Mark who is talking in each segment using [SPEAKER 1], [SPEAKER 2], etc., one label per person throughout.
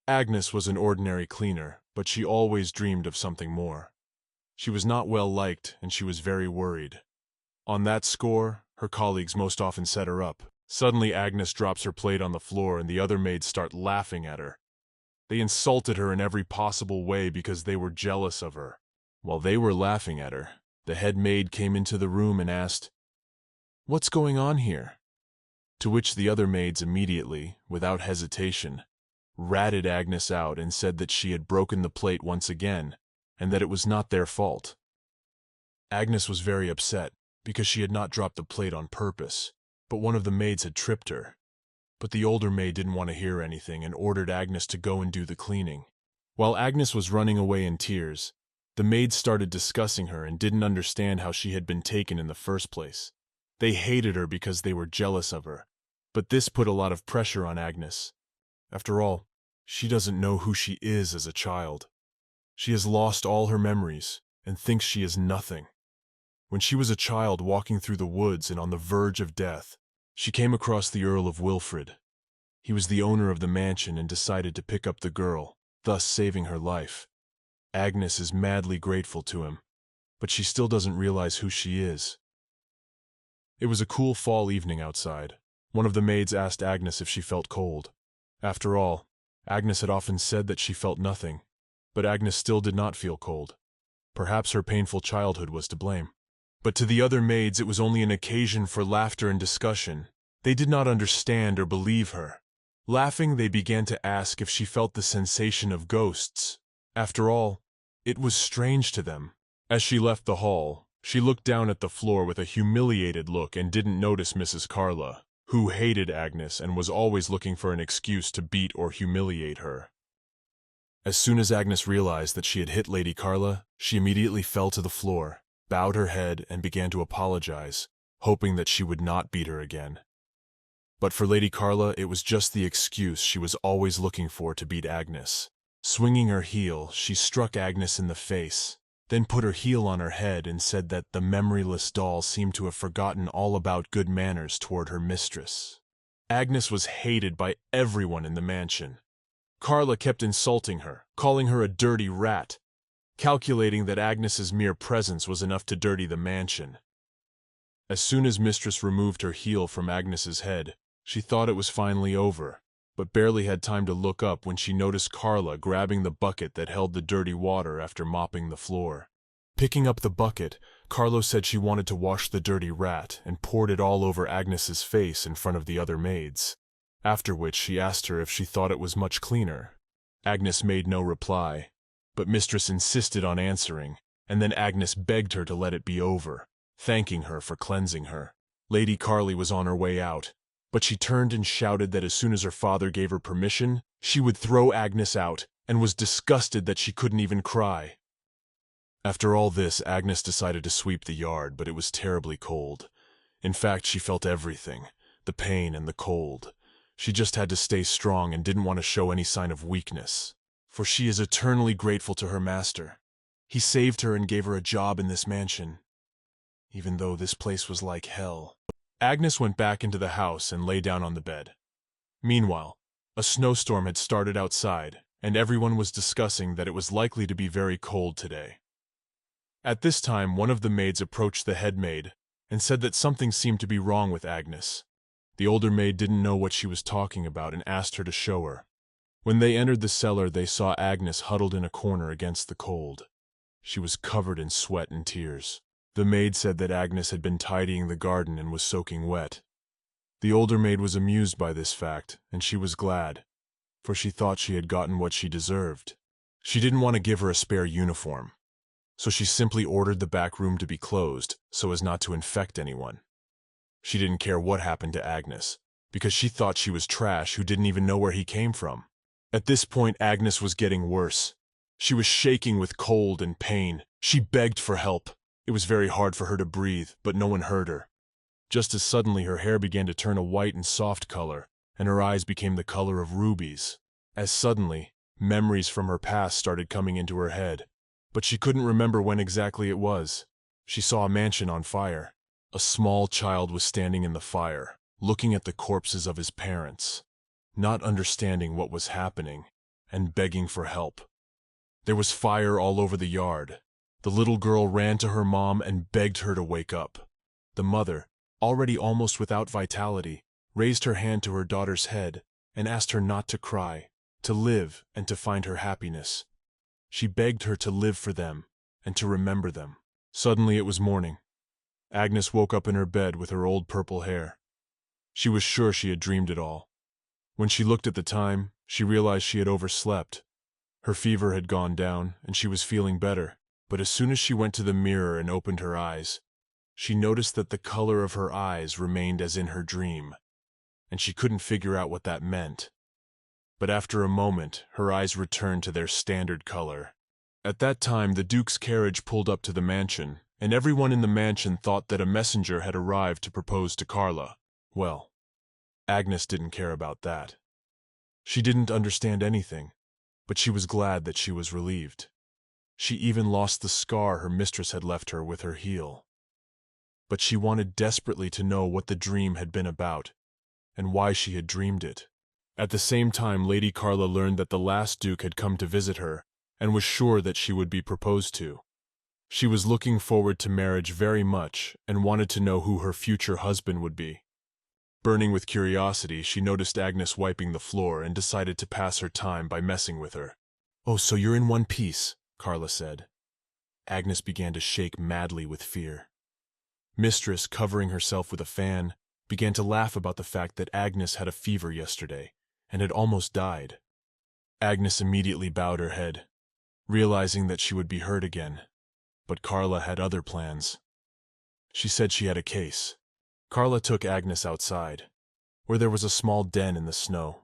[SPEAKER 1] Agnes was an ordinary cleaner, but she always dreamed of something more. She was not well liked, and she was very worried. On that score, her colleagues most often set her up. Suddenly Agnes drops her plate on the floor and the other maids start laughing at her. They insulted her in every possible way because they were jealous of her. While they were laughing at her, the head maid came into the room and asked, "What's going on here?" To which the other maids immediately, without hesitation, ratted Agnes out and said that she had broken the plate once again, and that it was not their fault. Agnes was very upset, because she had not dropped the plate on purpose, but one of the maids had tripped her. But the older maid didn't want to hear anything and ordered Agnes to go and do the cleaning. While Agnes was running away in tears, the maids started discussing her and didn't understand how she had been taken in the first place. They hated her because they were jealous of her, but this put a lot of pressure on Agnes. After all, she doesn't know who she is as a child. She has lost all her memories and thinks she is nothing. When she was a child walking through the woods and on the verge of death, she came across the Earl of Wilfred. He was the owner of the mansion and decided to pick up the girl, thus saving her life. Agnes is madly grateful to him, but she still doesn't realize who she is. It was a cool fall evening outside. One of the maids asked Agnes if she felt cold. After all, Agnes had often said that she felt nothing, but Agnes still did not feel cold. Perhaps her painful childhood was to blame. But to the other maids it was only an occasion for laughter and discussion. They did not understand or believe her. Laughing, they began to ask if she felt the sensation of ghosts. After all, it was strange to them. As she left the hall, she looked down at the floor with a humiliated look and didn't notice Mrs. Carla, who hated Agnes and was always looking for an excuse to beat or humiliate her. As soon as Agnes realized that she had hit Lady Carla, she immediately fell to the floor, bowed her head, and began to apologize, hoping that she would not beat her again. But for Lady Carla, it was just the excuse she was always looking for to beat Agnes. Swinging her heel, she struck Agnes in the face, then put her heel on her head and said that the memoryless doll seemed to have forgotten all about good manners toward her mistress. Agnes was hated by everyone in the mansion. Carla kept insulting her, calling her a dirty rat, calculating that Agnes's mere presence was enough to dirty the mansion. As soon as Mistress removed her heel from Agnes's head, she thought it was finally over, but barely had time to look up when she noticed Carla grabbing the bucket that held the dirty water after mopping the floor. Picking up the bucket, Carla said she wanted to wash the dirty rat and poured it all over Agnes's face in front of the other maids, after which she asked her if she thought it was much cleaner. Agnes made no reply, but Mistress insisted on answering, and then Agnes begged her to let it be over, thanking her for cleansing her. Lady Carly was on her way out, but she turned and shouted that as soon as her father gave her permission, she would throw Agnes out, and was disgusted that she couldn't even cry. After all this, Agnes decided to sweep the yard, but it was terribly cold. In fact, she felt everything, the pain and the cold. She just had to stay strong and didn't want to show any sign of weakness, for she is eternally grateful to her master. He saved her and gave her a job in this mansion, even though this place was like hell. Agnes went back into the house and lay down on the bed. Meanwhile, a snowstorm had started outside, and everyone was discussing that it was likely to be very cold today. At this time, one of the maids approached the head maid and said that something seemed to be wrong with Agnes. The older maid didn't know what she was talking about and asked her to show her. When they entered the cellar, they saw Agnes huddled in a corner against the cold. She was covered in sweat and tears. The maid said that Agnes had been tidying the garden and was soaking wet. The older maid was amused by this fact, and she was glad, for she thought she had gotten what she deserved. She didn't want to give her a spare uniform, so she simply ordered the back room to be closed so as not to infect anyone. She didn't care what happened to Agnes, because she thought she was trash who didn't even know where he came from. At this point, Agnes was getting worse. She was shaking with cold and pain. She begged for help. It was very hard for her to breathe, but no one heard her. Just as suddenly her hair began to turn a white and soft color, and her eyes became the color of rubies. As suddenly, memories from her past started coming into her head, but she couldn't remember when exactly it was. She saw a mansion on fire. A small child was standing in the fire, looking at the corpses of his parents. Not understanding what was happening, and begging for help. There was fire all over the yard. The little girl ran to her mom and begged her to wake up. The mother, already almost without vitality, raised her hand to her daughter's head and asked her not to cry, to live and to find her happiness. She begged her to live for them and to remember them. Suddenly it was morning. Agnes woke up in her bed with her old purple hair. She was sure she had dreamed it all. When she looked at the time, she realized she had overslept. Her fever had gone down, and she was feeling better. But as soon as she went to the mirror and opened her eyes, she noticed that the color of her eyes remained as in her dream, and she couldn't figure out what that meant. But after a moment, her eyes returned to their standard color. At that time, the Duke's carriage pulled up to the mansion, and everyone in the mansion thought that a messenger had arrived to propose to Carla. Well, Agnes didn't care about that. She didn't understand anything, but she was glad that she was relieved. She even lost the scar her mistress had left her with her heel. But she wanted desperately to know what the dream had been about, and why she had dreamed it. At the same time, Lady Carla learned that the last Duke had come to visit her, and was sure that she would be proposed to. She was looking forward to marriage very much, and wanted to know who her future husband would be. Burning with curiosity, she noticed Agnes wiping the floor and decided to pass her time by messing with her. "Oh, so you're in one piece," Carla said. Agnes began to shake madly with fear. Mistress, covering herself with a fan, began to laugh about the fact that Agnes had a fever yesterday and had almost died. Agnes immediately bowed her head, realizing that she would be hurt again. But Carla had other plans. She said she had a case. Carla took Agnes outside, where there was a small den in the snow.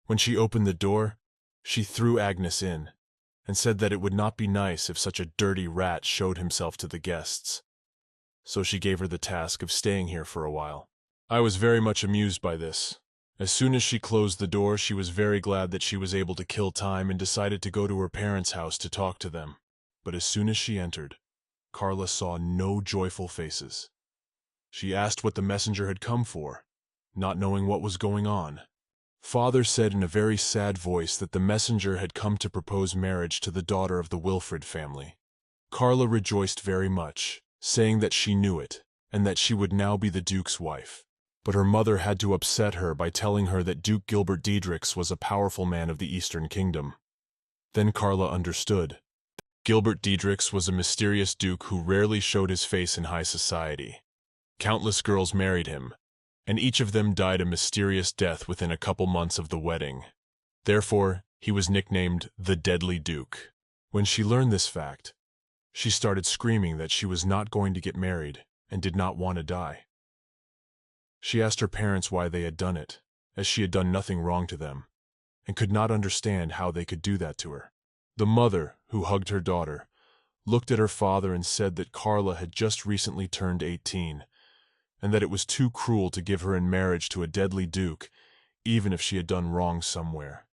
[SPEAKER 1] When she opened the door, she threw Agnes in, and said that it would not be nice if such a dirty rat showed himself to the guests. So she gave her the task of staying here for a while. I was very much amused by this. As soon as she closed the door, she was very glad that she was able to kill time and decided to go to her parents' house to talk to them. But as soon as she entered, Carla saw no joyful faces. She asked what the messenger had come for, not knowing what was going on. Father said in a very sad voice that the messenger had come to propose marriage to the daughter of the Wilfrid family. Carla rejoiced very much, saying that she knew it, and that she would now be the Duke's wife. But her mother had to upset her by telling her that Duke Gilbert Diedrichs was a powerful man of the Eastern Kingdom. Then Carla understood. Gilbert Diedrichs was a mysterious duke who rarely showed his face in high society. Countless girls married him, and each of them died a mysterious death within a couple months of the wedding. Therefore, he was nicknamed the Deadly Duke. When she learned this fact, she started screaming that she was not going to get married and did not want to die. She asked her parents why they had done it, as she had done nothing wrong to them, and could not understand how they could do that to her. The mother, who hugged her daughter, looked at her father and said that Carla had just recently turned 18, and that it was too cruel to give her in marriage to a deadly duke, even if she had done wrong somewhere.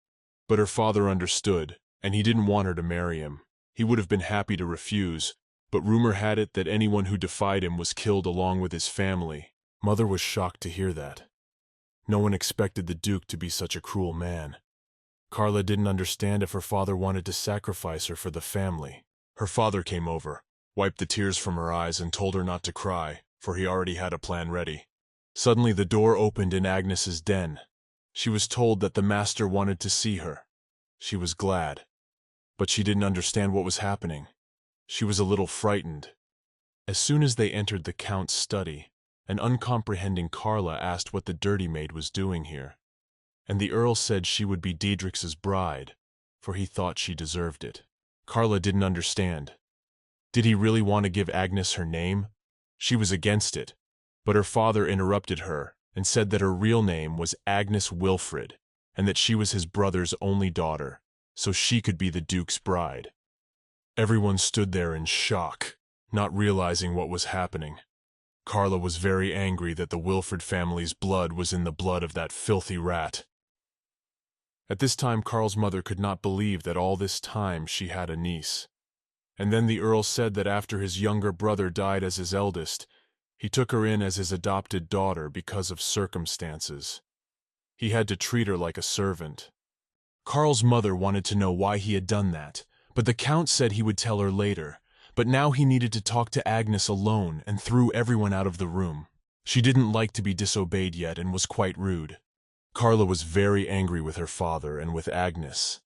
[SPEAKER 1] But her father understood, and he didn't want her to marry him. He would have been happy to refuse, but rumor had it that anyone who defied him was killed along with his family. Mother was shocked to hear that. No one expected the Duke to be such a cruel man. Carla didn't understand if her father wanted to sacrifice her for the family. Her father came over, wiped the tears from her eyes and told her not to cry, for he already had a plan ready. Suddenly the door opened in Agnes's den. She was told that the master wanted to see her. She was glad, but she didn't understand what was happening. She was a little frightened. As soon as they entered the Count's study, an uncomprehending Carla asked what the dirty maid was doing here, and the Earl said she would be Diedrich's bride, for he thought she deserved it. Carla didn't understand. Did he really want to give Agnes her name? She was against it, but her father interrupted her and said that her real name was Agnes Wilfrid, and that she was his brother's only daughter, so she could be the Duke's bride. Everyone stood there in shock, not realizing what was happening. Carla was very angry that the Wilfrid family's blood was in the blood of that filthy rat. At this time, Carl's mother could not believe that all this time she had a niece. And then the Earl said that after his younger brother died as his eldest, he took her in as his adopted daughter because of circumstances. He had to treat her like a servant. Karl's mother wanted to know why he had done that, but the Count said he would tell her later. But now he needed to talk to Agnes alone and threw everyone out of the room. She didn't like to be disobeyed yet and was quite rude. Carla was very angry with her father and with Agnes.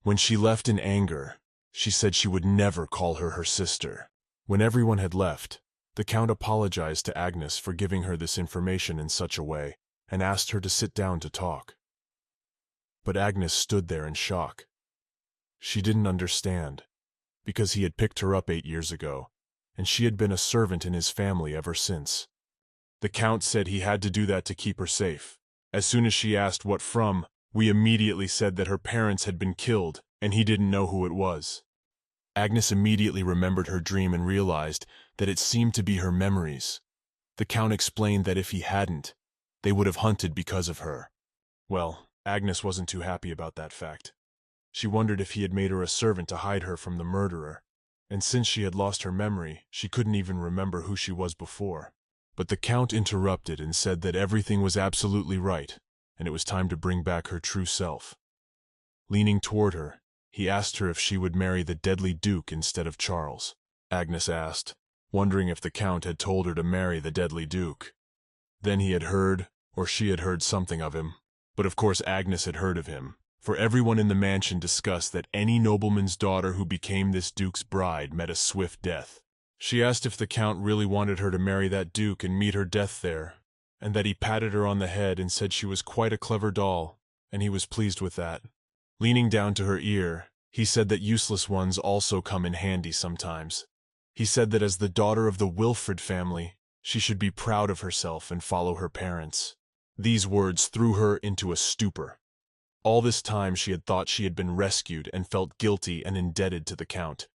[SPEAKER 1] When she left in anger, she said she would never call her her sister. When everyone had left, the Count apologized to Agnes for giving her this information in such a way and asked her to sit down to talk. But Agnes stood there in shock. She didn't understand, because he had picked her up 8 years ago, and she had been a servant in his family ever since. The Count said he had to do that to keep her safe. As soon as she asked what from, we immediately said that her parents had been killed, and he didn't know who it was. Agnes immediately remembered her dream and realized that it seemed to be her memories. The Count explained that if he hadn't, they would have hunted because of her. Well, Agnes wasn't too happy about that fact. She wondered if he had made her a servant to hide her from the murderer, and since she had lost her memory, she couldn't even remember who she was before. But the Count interrupted and said that everything was absolutely right, and it was time to bring back her true self. Leaning toward her, he asked her if she would marry the deadly Duke instead of Charles. Agnes asked, wondering if the Count had told her to marry the deadly Duke. Then he had heard, or she had heard something of him. But of course Agnes had heard of him, for everyone in the mansion discussed that any nobleman's daughter who became this Duke's bride met a swift death. She asked if the Count really wanted her to marry that Duke and meet her death there, and that he patted her on the head and said she was quite a clever doll, and he was pleased with that. Leaning down to her ear, he said that useless ones also come in handy sometimes. He said that as the daughter of the Wilfred family, she should be proud of herself and follow her parents. These words threw her into a stupor. All this time she had thought she had been rescued and felt guilty and indebted to the Count.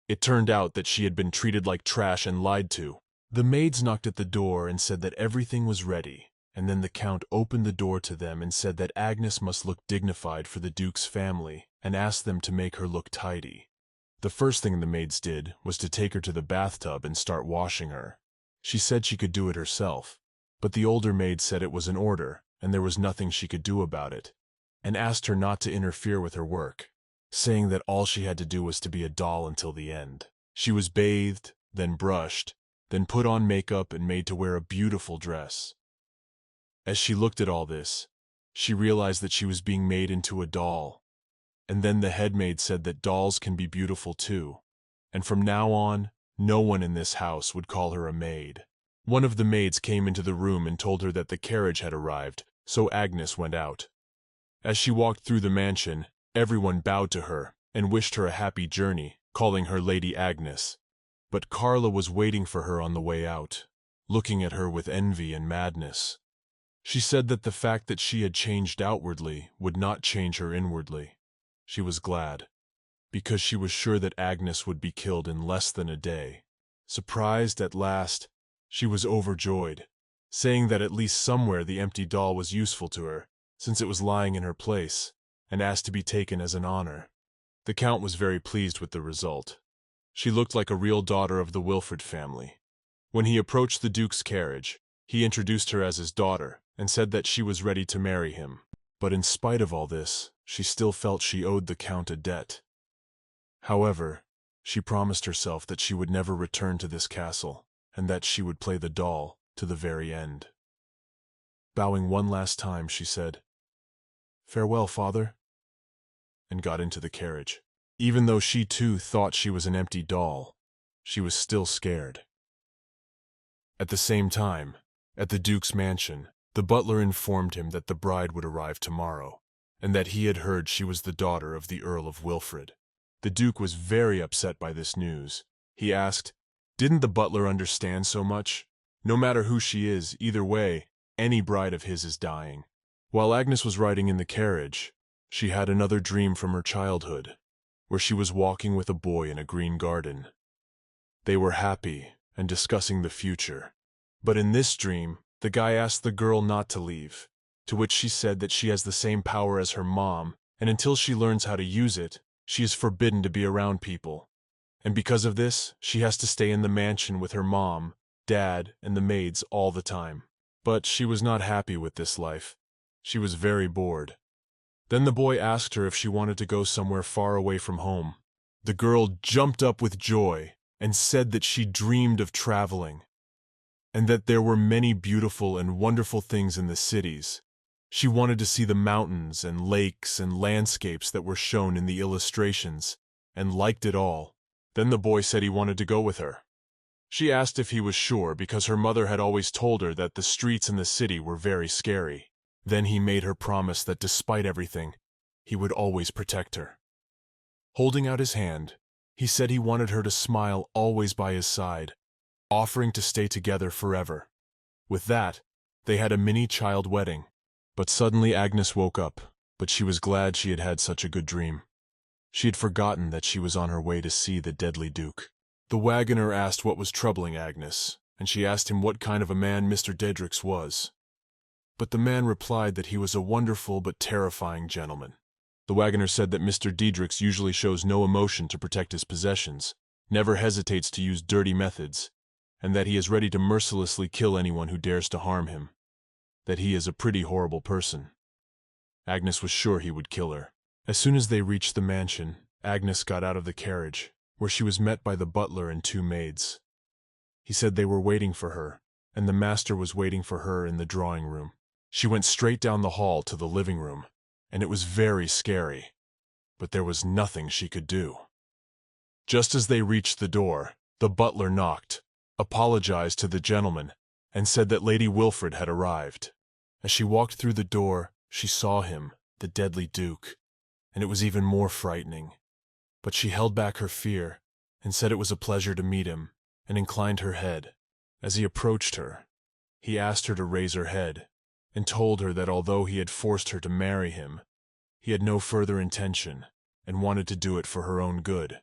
[SPEAKER 1] It turned out that she had been treated like trash and lied to. The maids knocked at the door and said that everything was ready, and then the Count opened the door to them and said that Agnes must look dignified for the Duke's family and asked them to make her look tidy. The first thing the maids did was to take her to the bathtub and start washing her. She said she could do it herself, but the older maid said it was an order and there was nothing she could do about it, and asked her not to interfere with her work, saying that all she had to do was to be a doll until the end. She was bathed, then brushed, then put on makeup and made to wear a beautiful dress. As she looked at all this, she realized that she was being made into a doll. And then the head maid said that dolls can be beautiful too, and from now on, no one in this house would call her a maid. One of the maids came into the room and told her that the carriage had arrived, so Agnes went out. As she walked through the mansion, everyone bowed to her and wished her a happy journey, calling her Lady Agnes. But Carla was waiting for her on the way out, looking at her with envy and madness. She said that the fact that she had changed outwardly would not change her inwardly. She was glad, because she was sure that Agnes would be killed in less than a day. Surprised at last, she was overjoyed, saying that at least somewhere the empty doll was useful to her, since it was lying in her place, and asked to be taken as an honor. The Count was very pleased with the result. She looked like a real daughter of the Wilfred family. When he approached the Duke's carriage, he introduced her as his daughter and said that she was ready to marry him. But in spite of all this, she still felt she owed the Count a debt. However, she promised herself that she would never return to this castle, and that she would play the doll to the very end. Bowing one last time, she said, "Farewell, father," and got into the carriage. Even though she too thought she was an empty doll, she was still scared. At the same time, at the Duke's mansion, the butler informed him that the bride would arrive tomorrow, and that he had heard she was the daughter of the Earl of Wilfred. The Duke was very upset by this news. He asked, "Didn't the butler understand so much? No matter who she is, either way, any bride of his is dying." While Agnes was riding in the carriage, she had another dream from her childhood, where she was walking with a boy in a green garden. They were happy and discussing the future. But in this dream, the guy asked the girl not to leave, to which she said that she has the same power as her mom, and until she learns how to use it, she is forbidden to be around people. And because of this, she has to stay in the mansion with her mom, dad, and the maids all the time. But she was not happy with this life. She was very bored. Then the boy asked her if she wanted to go somewhere far away from home. The girl jumped up with joy and said that she dreamed of traveling, and that there were many beautiful and wonderful things in the cities. She wanted to see the mountains and lakes and landscapes that were shown in the illustrations, and liked it all. Then the boy said he wanted to go with her. She asked if he was sure because her mother had always told her that the streets in the city were very scary. Then he made her promise that despite everything, he would always protect her. Holding out his hand, he said he wanted her to smile always by his side, offering to stay together forever. With that, they had a mini-child wedding. But suddenly Agnes woke up, but she was glad she had had such a good dream. She had forgotten that she was on her way to see the deadly Duke. The wagoner asked what was troubling Agnes, and she asked him what kind of a man Mr. Dedrix was. But the man replied that he was a wonderful but terrifying gentleman. The wagoner said that Mr. Dedrix usually shows no emotion to protect his possessions, never hesitates to use dirty methods, and that he is ready to mercilessly kill anyone who dares to harm him. That he is a pretty horrible person. Agnes was sure he would kill her. As soon as they reached the mansion, Agnes got out of the carriage, where she was met by the butler and two maids. He said they were waiting for her, and the master was waiting for her in the drawing room. She went straight down the hall to the living room, and it was very scary, but there was nothing she could do. Just as they reached the door, the butler knocked, apologized to the gentleman, and said that Lady Wilfred had arrived. As she walked through the door, she saw him, the deadly Duke, and it was even more frightening. But she held back her fear, and said it was a pleasure to meet him, and inclined her head. As he approached her, he asked her to raise her head, and told her that although he had forced her to marry him, he had no further intention, and wanted to do it for her own good,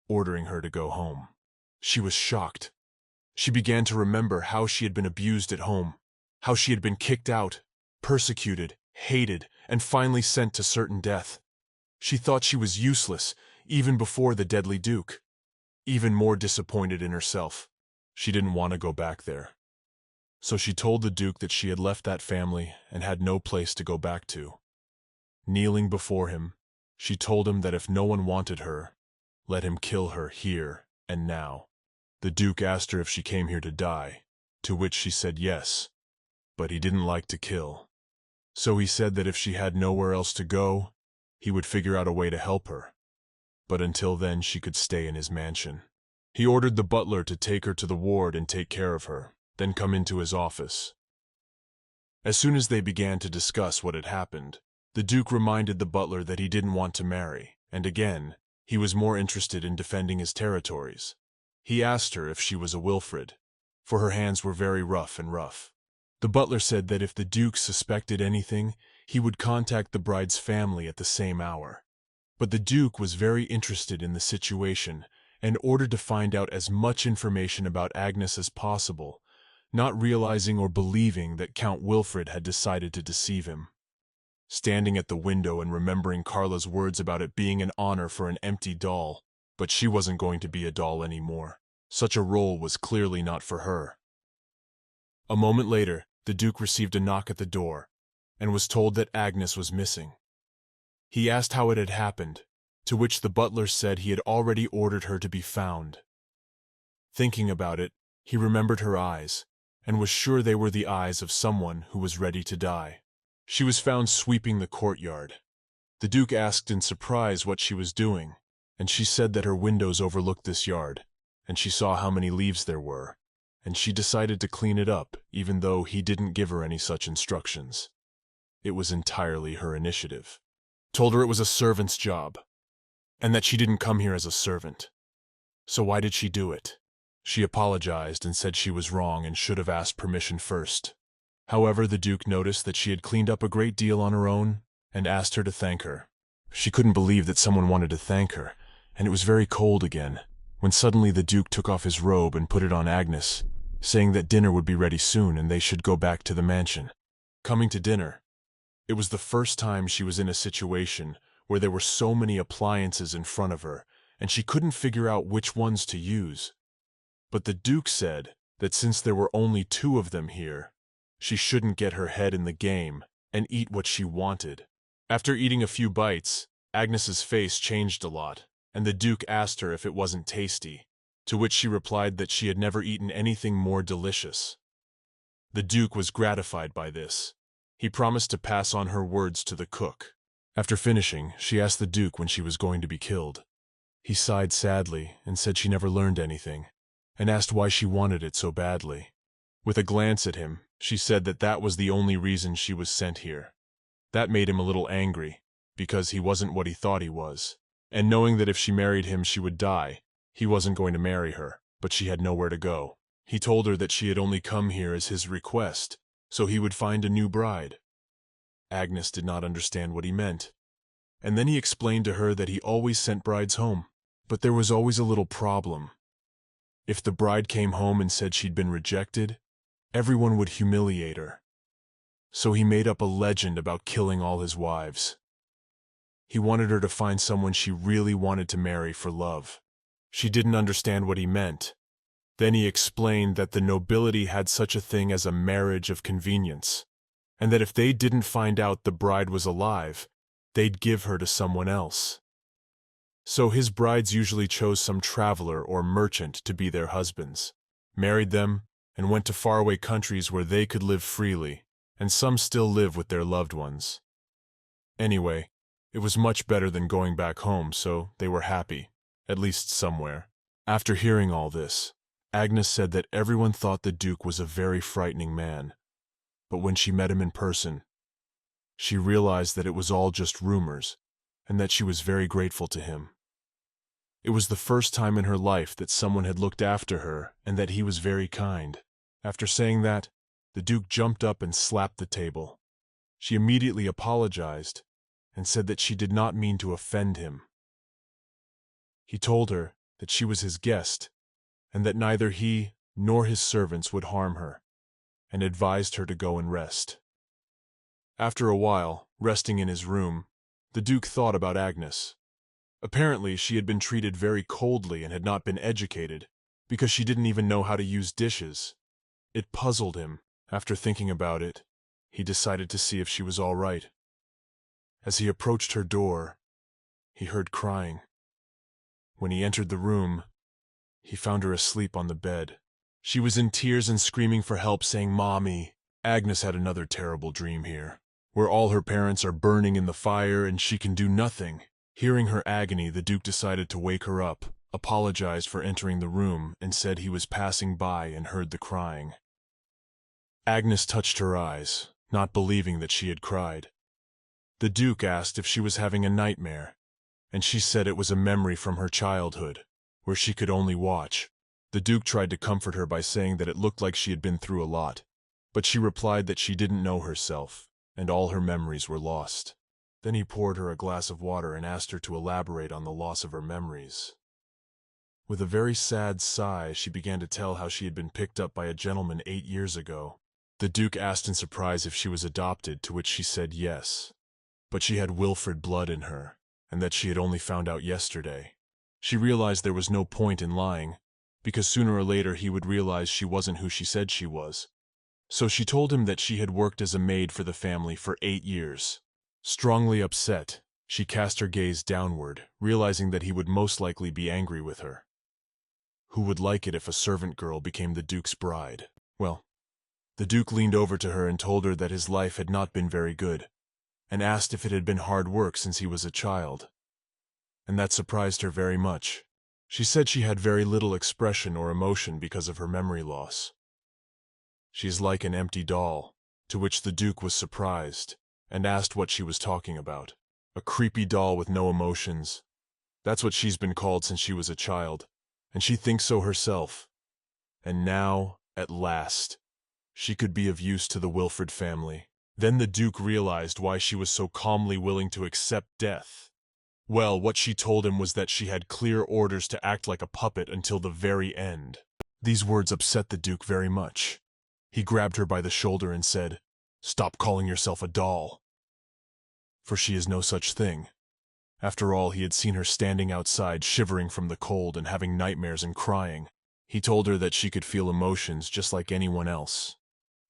[SPEAKER 1] ordering her to go home. She was shocked. She began to remember how she had been abused at home, how she had been kicked out, persecuted, hated, and finally sent to certain death. She thought she was useless, even before the deadly Duke. Even more disappointed in herself, she didn't want to go back there. So she told the Duke that she had left that family and had no place to go back to. Kneeling before him, she told him that if no one wanted her, let him kill her here and now. The Duke asked her if she came here to die, to which she said yes, but he didn't like to kill. So he said that if she had nowhere else to go, he would figure out a way to help her. But until then she could stay in his mansion. He ordered the butler to take her to the ward and take care of her, then come into his office. As soon as they began to discuss what had happened, the Duke reminded the butler that he didn't want to marry, and again, he was more interested in defending his territories. He asked her if she was a Wilfred, for her hands were very rough. The butler said that if the Duke suspected anything, he would contact the bride's family at the same hour. But the Duke was very interested in the situation and ordered to find out as much information about Agnes as possible, not realizing or believing that Count Wilfred had decided to deceive him. Standing at the window and remembering Carla's words about it being an honor for an empty doll, but she wasn't going to be a doll anymore. Such a role was clearly not for her. A moment later, the Duke received a knock at the door and was told that Agnes was missing. He asked how it had happened, to which the butler said he had already ordered her to be found. Thinking about it, he remembered her eyes, and was sure they were the eyes of someone who was ready to die. She was found sweeping the courtyard. The Duke asked in surprise what she was doing, and she said that her windows overlooked this yard, and she saw how many leaves there were, and she decided to clean it up even though he didn't give her any such instructions. It was entirely her initiative. Told her it was a servant's job, and that she didn't come here as a servant. So why did she do it? She apologized and said she was wrong and should have asked permission first. However, the Duke noticed that she had cleaned up a great deal on her own and asked her to thank her. She couldn't believe that someone wanted to thank her, and it was very cold again, when suddenly the Duke took off his robe and put it on Agnes, saying that dinner would be ready soon and they should go back to the mansion. Coming to dinner, it was the first time she was in a situation where there were so many appliances in front of her, and she couldn't figure out which ones to use. But the Duke said that since there were only 2 of them here, she shouldn't get her head in the game and eat what she wanted, After eating a few bites, Agnes's face changed a lot, and the Duke asked her if it wasn't tasty, to which she replied that she had never eaten anything more delicious. The Duke was gratified by this. He promised to pass on her words to the cook. After finishing, she asked the Duke when she was going to be killed. He sighed sadly and said she never learned anything, and asked why she wanted it so badly. With a glance at him, she said that that was the only reason she was sent here. That made him a little angry, because he wasn't what he thought he was, and knowing that if she married him she would die, he wasn't going to marry her, but she had nowhere to go. He told her that she had only come here as his request, so he would find a new bride. Agnes did not understand what he meant, and then he explained to her that he always sent brides home, but there was always a little problem. If the bride came home and said she'd been rejected, everyone would humiliate her. So he made up a legend about killing all his wives. He wanted her to find someone she really wanted to marry for love. She didn't understand what he meant. Then he explained that the nobility had such a thing as a marriage of convenience, and that if they didn't find out the bride was alive, they'd give her to someone else. So his brides usually chose some traveler or merchant to be their husbands, married them, and went to faraway countries where they could live freely, and some still live with their loved ones. Anyway, it was much better than going back home, so they were happy, at least somewhere. After hearing all this, Agnes said that everyone thought the Duke was a very frightening man, but when she met him in person, she realized that it was all just rumors, and that she was very grateful to him. It was the first time in her life that someone had looked after her and that he was very kind. After saying that, the Duke jumped up and slapped the table. She immediately apologized and said that she did not mean to offend him. He told her that she was his guest and that neither he nor his servants would harm her, and advised her to go and rest. After a while, resting in his room, the Duke thought about Agnes. Apparently, she had been treated very coldly and had not been educated, because she didn't even know how to use dishes. It puzzled him. After thinking about it, he decided to see if she was all right. As he approached her door, he heard crying. When he entered the room, he found her asleep on the bed. She was in tears and screaming for help, saying, "Mommy." Agnes had another terrible dream here, where all her parents are burning in the fire and she can do nothing. Hearing her agony, the Duke decided to wake her up, apologized for entering the room, and said he was passing by and heard the crying. Agnes touched her eyes, not believing that she had cried. The Duke asked if she was having a nightmare, and she said it was a memory from her childhood, where she could only watch. The Duke tried to comfort her by saying that it looked like she had been through a lot, but she replied that she didn't know herself, and all her memories were lost. Then he poured her a glass of water and asked her to elaborate on the loss of her memories. With a very sad sigh, she began to tell how she had been picked up by a gentleman 8 years ago. The Duke asked in surprise if she was adopted, to which she said yes, but she had Wilfred blood in her, and that she had only found out yesterday. She realized there was no point in lying, because sooner or later he would realize she wasn't who she said she was. So she told him that she had worked as a maid for the family for 8 years. Strongly upset, she cast her gaze downward, realizing that he would most likely be angry with her. Who would like it if a servant girl became the Duke's bride? Well, the Duke leaned over to her and told her that his life had not been very good, and asked if it had been hard work since he was a child. And that surprised her very much. She said she had very little expression or emotion because of her memory loss. "She's like an empty doll," to which the Duke was surprised, and asked what she was talking about. "A creepy doll with no emotions. That's what she's been called since she was a child, and she thinks so herself. And now, at last, she could be of use to the Wilfred family." Then the Duke realized why she was so calmly willing to accept death. Well, what she told him was that she had clear orders to act like a puppet until the very end. These words upset the Duke very much. He grabbed her by the shoulder and said, "Stop calling yourself a doll, for she is no such thing." After all, he had seen her standing outside, shivering from the cold and having nightmares and crying. He told her that she could feel emotions just like anyone else.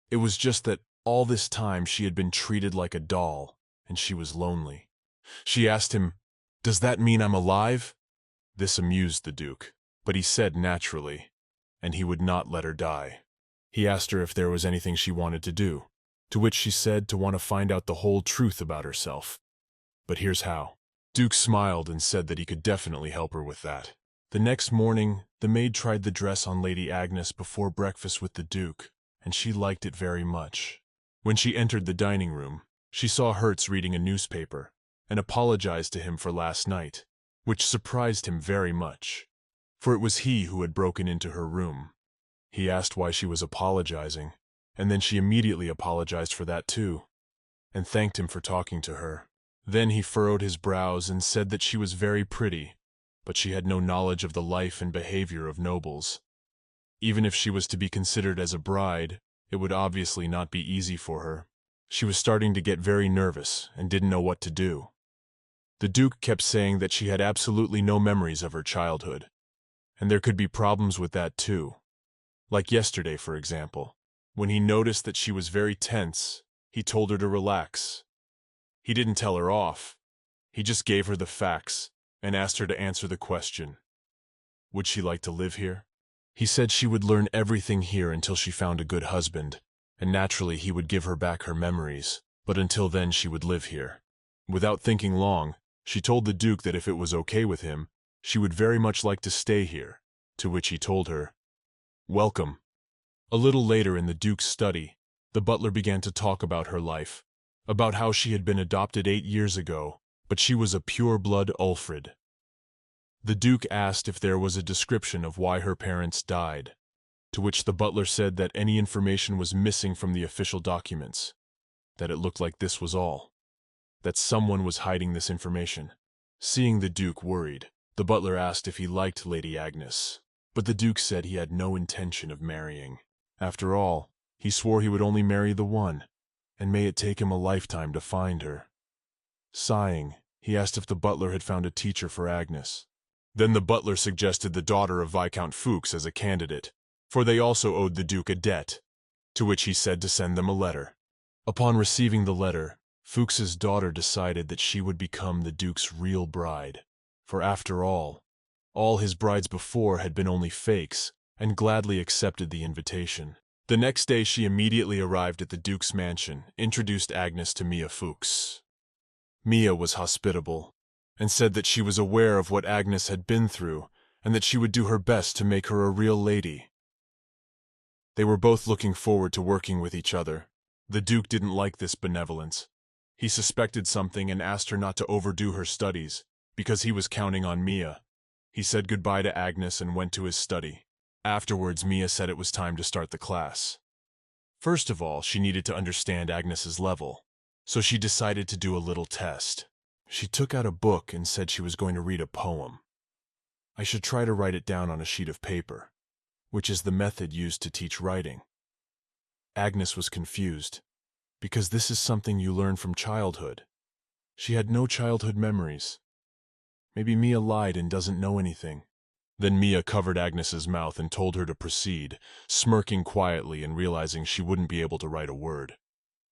[SPEAKER 1] It was just that all this time she had been treated like a doll, and she was lonely. She asked him, "Does that mean I'm alive?" This amused the Duke, but he said naturally, and he would not let her die. He asked her if there was anything she wanted to do, to which she said to want to find out the whole truth about herself. But here's how. Duke smiled and said that he could definitely help her with that. The next morning, the maid tried the dress on Lady Agnes before breakfast with the Duke, and she liked it very much. When she entered the dining room, she saw Hertz reading a newspaper and apologized to him for last night, which surprised him very much, for it was he who had broken into her room. He asked why she was apologizing, and then she immediately apologized for that too, and thanked him for talking to her. Then he furrowed his brows and said that she was very pretty, but she had no knowledge of the life and behavior of nobles. Even if she was to be considered as a bride, it would obviously not be easy for her. She was starting to get very nervous and didn't know what to do. The Duke kept saying that she had absolutely no memories of her childhood, and there could be problems with that too. Like yesterday, for example, when he noticed that she was very tense, he told her to relax. He didn't tell her off. He just gave her the facts and asked her to answer the question. Would she like to live here? He said she would learn everything here until she found a good husband, and naturally he would give her back her memories, but until then she would live here. Without thinking long, she told the Duke that if it was okay with him, she would very much like to stay here, to which he told her, "Welcome." A little later in the Duke's study, the butler began to talk about her life, about how she had been adopted 8 years ago, but she was a pure-blood Ulfrid. The Duke asked if there was a description of why her parents died, to which the butler said that any information was missing from the official documents, that it looked like this was all, that someone was hiding this information. Seeing the Duke worried, the butler asked if he liked Lady Agnes, but the Duke said he had no intention of marrying. After all, he swore he would only marry the one, and may it take him a lifetime to find her. Sighing, he asked if the butler had found a teacher for Agnes. Then the butler suggested the daughter of Viscount Fuchs as a candidate, for they also owed the Duke a debt, to which he said to send them a letter. Upon receiving the letter, Fuchs's daughter decided that she would become the Duke's real bride, for after all his brides before had been only fakes, and gladly accepted the invitation. The next day she immediately arrived at the Duke's mansion, introduced Agnes to Mia Fuchs. Mia was hospitable, and said that she was aware of what Agnes had been through, and that she would do her best to make her a real lady. They were both looking forward to working with each other. The Duke didn't like this benevolence. He suspected something and asked her not to overdo her studies, because he was counting on Mia. He said goodbye to Agnes and went to his study. Afterwards, Mia said it was time to start the class. First of all, she needed to understand Agnes's level, so she decided to do a little test. She took out a book and said she was going to read a poem. I should try to write it down on a sheet of paper, which is the method used to teach writing. Agnes was confused, because this is something you learn from childhood. She had no childhood memories. Maybe Mia lied and doesn't know anything. Then Mia covered Agnes's mouth and told her to proceed, smirking quietly and realizing she wouldn't be able to write a word.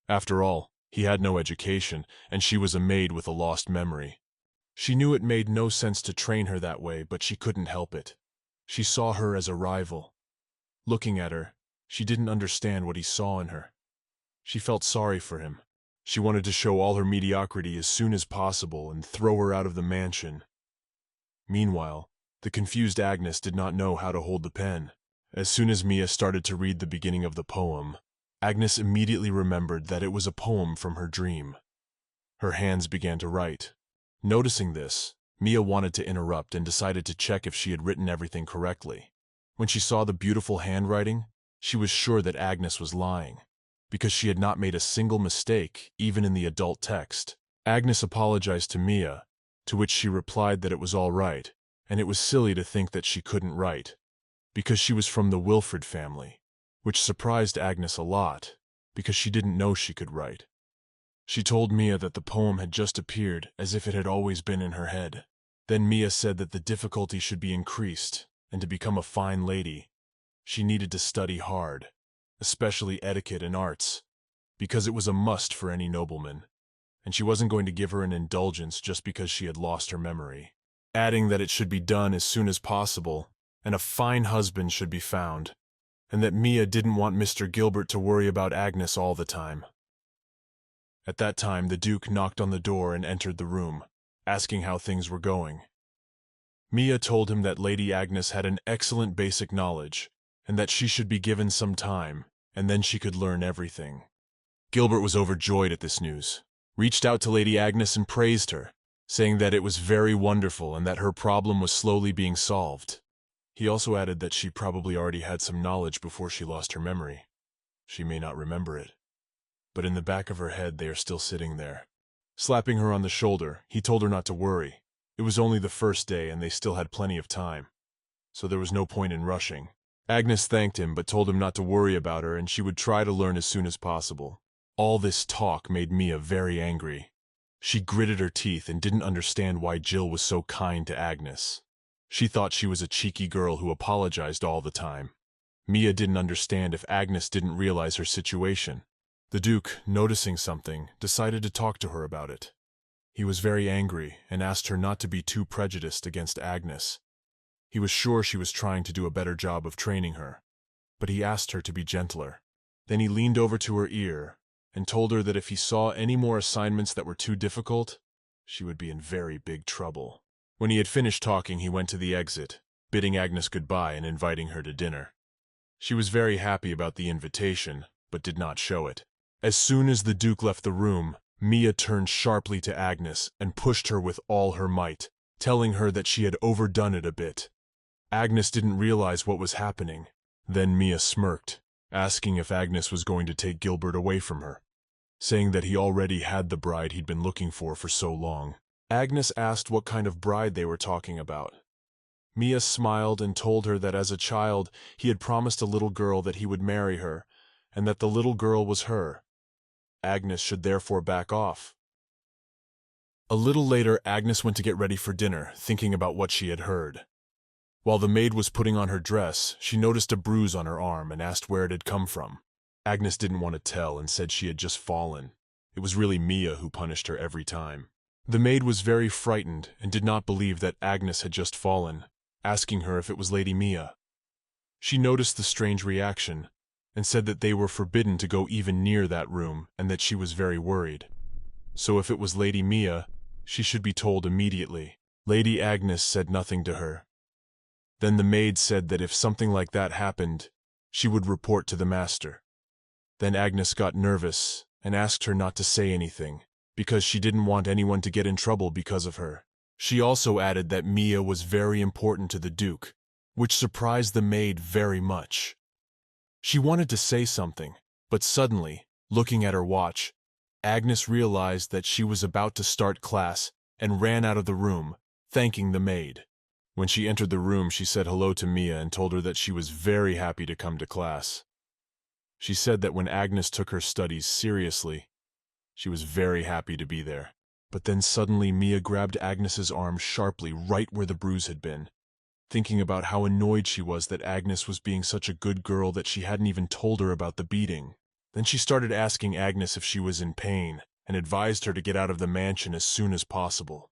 [SPEAKER 1] After all, he had no education, and she was a maid with a lost memory. She knew it made no sense to train her that way, but she couldn't help it. She saw her as a rival. Looking at her, she didn't understand what he saw in her. She felt sorry for him. She wanted to show all her mediocrity as soon as possible and throw her out of the mansion. Meanwhile, the confused Agnes did not know how to hold the pen. As soon as Mia started to read the beginning of the poem, Agnes immediately remembered that it was a poem from her dream. Her hands began to write. Noticing this, Mia wanted to interrupt and decided to check if she had written everything correctly. When she saw the beautiful handwriting, she was sure that Agnes was lying, because she had not made a single mistake, even in the adult text. Agnes apologized to Mia, to which she replied that it was all right, and it was silly to think that she couldn't write, because she was from the Wilfrid family, which surprised Agnes a lot, because she didn't know she could write. She told Mia that the poem had just appeared, as if it had always been in her head. Then Mia said that the difficulty should be increased, and to become a fine lady, she needed to study hard, especially etiquette and arts, because it was a must for any nobleman. and she wasn't going to give her an indulgence just because she had lost her memory, adding that it should be done as soon as possible, and a fine husband should be found, and that Mia didn't want Mr. Gilbert to worry about Agnes all the time. At that time, the Duke knocked on the door and entered the room, asking how things were going. Mia told him that Lady Agnes had an excellent basic knowledge, and that she should be given some time, and then she could learn everything. Gilbert was overjoyed at this news, reached out to Lady Agnes and praised her, saying that it was very wonderful and that her problem was slowly being solved. He also added that she probably already had some knowledge before she lost her memory. She may not remember it, but in the back of her head they are still sitting there. Slapping her on the shoulder, he told her not to worry. It was only the first day and they still had plenty of time, so there was no point in rushing. Agnes thanked him but told him not to worry about her and she would try to learn as soon as possible. All this talk made Mia very angry. She gritted her teeth and didn't understand why Jill was so kind to Agnes. She thought she was a cheeky girl who apologized all the time. Mia didn't understand if Agnes didn't realize her situation. The Duke, noticing something, decided to talk to her about it. He was very angry and asked her not to be too prejudiced against Agnes. He was sure she was trying to do a better job of training her, but he asked her to be gentler. Then he leaned over to her ear and told her that if he saw any more assignments that were too difficult, she would be in very big trouble. When he had finished talking, he went to the exit, bidding Agnes goodbye and inviting her to dinner. She was very happy about the invitation, but did not show it. As soon as the Duke left the room, Mia turned sharply to Agnes and pushed her with all her might, telling her that she had overdone it a bit. Agnes didn't realize what was happening. Then Mia smirked, asking if Agnes was going to take Gilbert away from her, saying that he already had the bride he'd been looking for so long. Agnes asked what kind of bride they were talking about. Mia smiled and told her that as a child he had promised a little girl that he would marry her, and that the little girl was her. Agnes should therefore back off. A little later, Agnes went to get ready for dinner, thinking about what she had heard. While the maid was putting on her dress, she noticed a bruise on her arm and asked where it had come from. Agnes didn't want to tell and said she had just fallen. It was really Mia who punished her every time. The maid was very frightened and did not believe that Agnes had just fallen, asking her if it was Lady Mia. She noticed the strange reaction and said that they were forbidden to go even near that room and that she was very worried. So if it was Lady Mia, she should be told immediately. Lady Agnes said nothing to her. Then the maid said that if something like that happened, she would report to the master. Then Agnes got nervous and asked her not to say anything, because she didn't want anyone to get in trouble because of her. She also added that Mia was very important to the Duke, which surprised the maid very much. She wanted to say something, but suddenly, looking at her watch, Agnes realized that she was about to start class and ran out of the room, thanking the maid. When she entered the room, she said hello to Mia and told her that she was very happy to come to class. She said that when Agnes took her studies seriously, she was very happy to be there. But then suddenly Mia grabbed Agnes's arm sharply right where the bruise had been, thinking about how annoyed she was that Agnes was being such a good girl that she hadn't even told her about the beating. Then she started asking Agnes if she was in pain and advised her to get out of the mansion as soon as possible.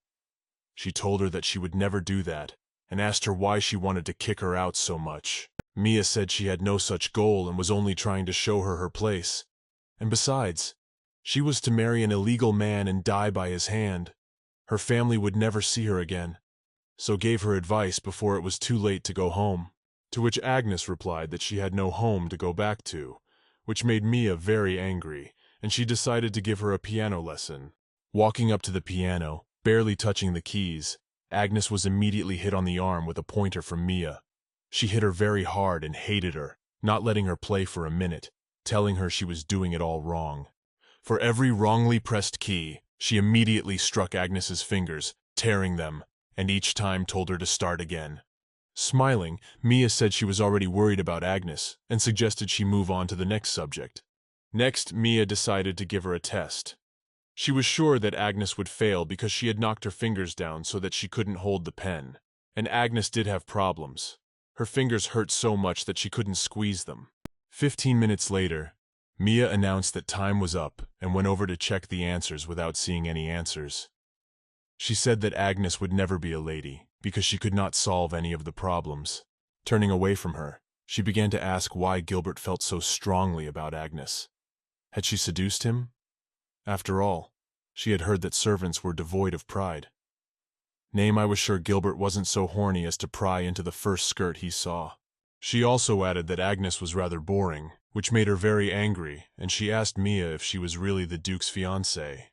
[SPEAKER 1] She told her that she would never do that and asked her why she wanted to kick her out so much. Mia said she had no such goal and was only trying to show her her place. And besides, she was to marry an illegal man and die by his hand. Her family would never see her again, so gave her advice before it was too late to go home. To which Agnes replied that she had no home to go back to, which made Mia very angry, and she decided to give her a piano lesson. Walking up to the piano, barely touching the keys, Agnes was immediately hit on the arm with a pointer from Mia. She hit her very hard and hated her, not letting her play for a minute, telling her she was doing it all wrong. For every wrongly pressed key, she immediately struck Agnes's fingers, tearing them, and each time told her to start again. Smiling, Mia said she was already worried about Agnes and suggested she move on to the next subject. Next, Mia decided to give her a test. She was sure that Agnes would fail because she had knocked her fingers down so that she couldn't hold the pen, and Agnes did have problems. Her fingers hurt so much that she couldn't squeeze them. 15 minutes later, Mia announced that time was up and went over to check the answers without seeing any answers. She said that Agnes would never be a lady because she could not solve any of the problems. Turning away from her, she began to ask why Gilbert felt so strongly about Agnes. Had she seduced him? After all, she had heard that servants were devoid of pride. I was sure Gilbert wasn't so horny as to pry into the first skirt he saw. She also added that Agnes was rather boring, which made her very angry, and she asked Mia if she was really the Duke's fiancée.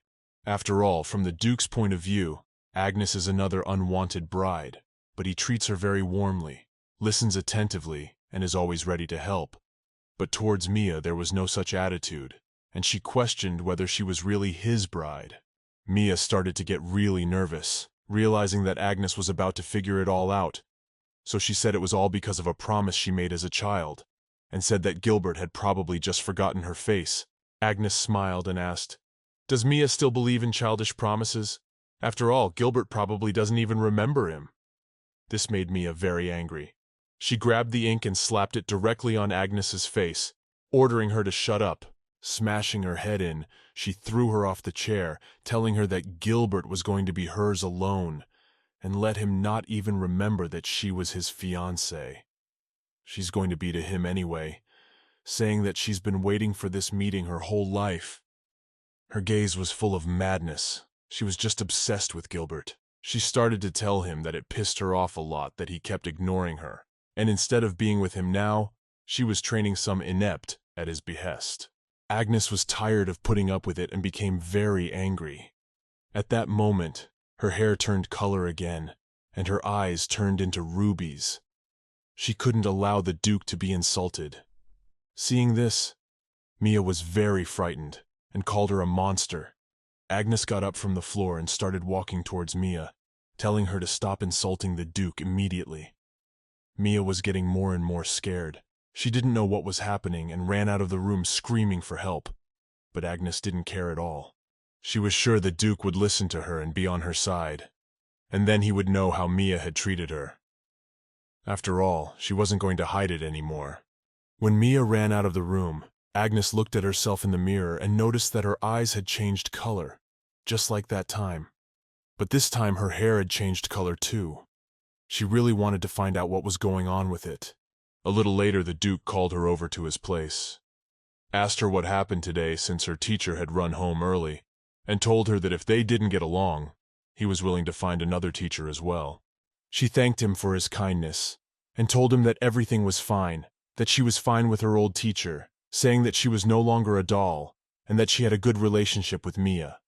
[SPEAKER 1] After all, from the Duke's point of view, Agnes is another unwanted bride, but he treats her very warmly, listens attentively, and is always ready to help. But towards Mia there was no such attitude, and she questioned whether she was really his bride. Mia started to get really nervous, realizing that Agnes was about to figure it all out. So she said it was all because of a promise she made as a child, and said that Gilbert had probably just forgotten her face. Agnes smiled and asked, "Does Mia still believe in childish promises? After all, Gilbert probably doesn't even remember him." This made Mia very angry. She grabbed the ink and slapped it directly on Agnes's face, ordering her to shut up. Smashing her head in, she threw her off the chair, telling her that Gilbert was going to be hers alone, and let him not even remember that she was his fiancée. She's going to be to him anyway, saying that she's been waiting for this meeting her whole life. Her gaze was full of madness. She was just obsessed with Gilbert. She started to tell him that it pissed her off a lot that he kept ignoring her, and instead of being with him now, she was training some inept at his behest. Agnes was tired of putting up with it and became very angry. At that moment, her hair turned color again, and her eyes turned into rubies. She couldn't allow the Duke to be insulted. Seeing this, Mia was very frightened and called her a monster. Agnes got up from the floor and started walking towards Mia, telling her to stop insulting the Duke immediately. Mia was getting more and more scared. She didn't know what was happening and ran out of the room screaming for help. But Agnes didn't care at all. She was sure the Duke would listen to her and be on her side, and then he would know how Mia had treated her. After all, she wasn't going to hide it anymore. When Mia ran out of the room, Agnes looked at herself in the mirror and noticed that her eyes had changed color, just like that time. But this time her hair had changed color too. She really wanted to find out what was going on with it. A little later, the Duke called her over to his place, asked her what happened today since her teacher had run home early, and told her that if they didn't get along, he was willing to find another teacher as well. She thanked him for his kindness, and told him that everything was fine, that she was fine with her old teacher, saying that she was no longer a doll, and that she had a good relationship with Mia.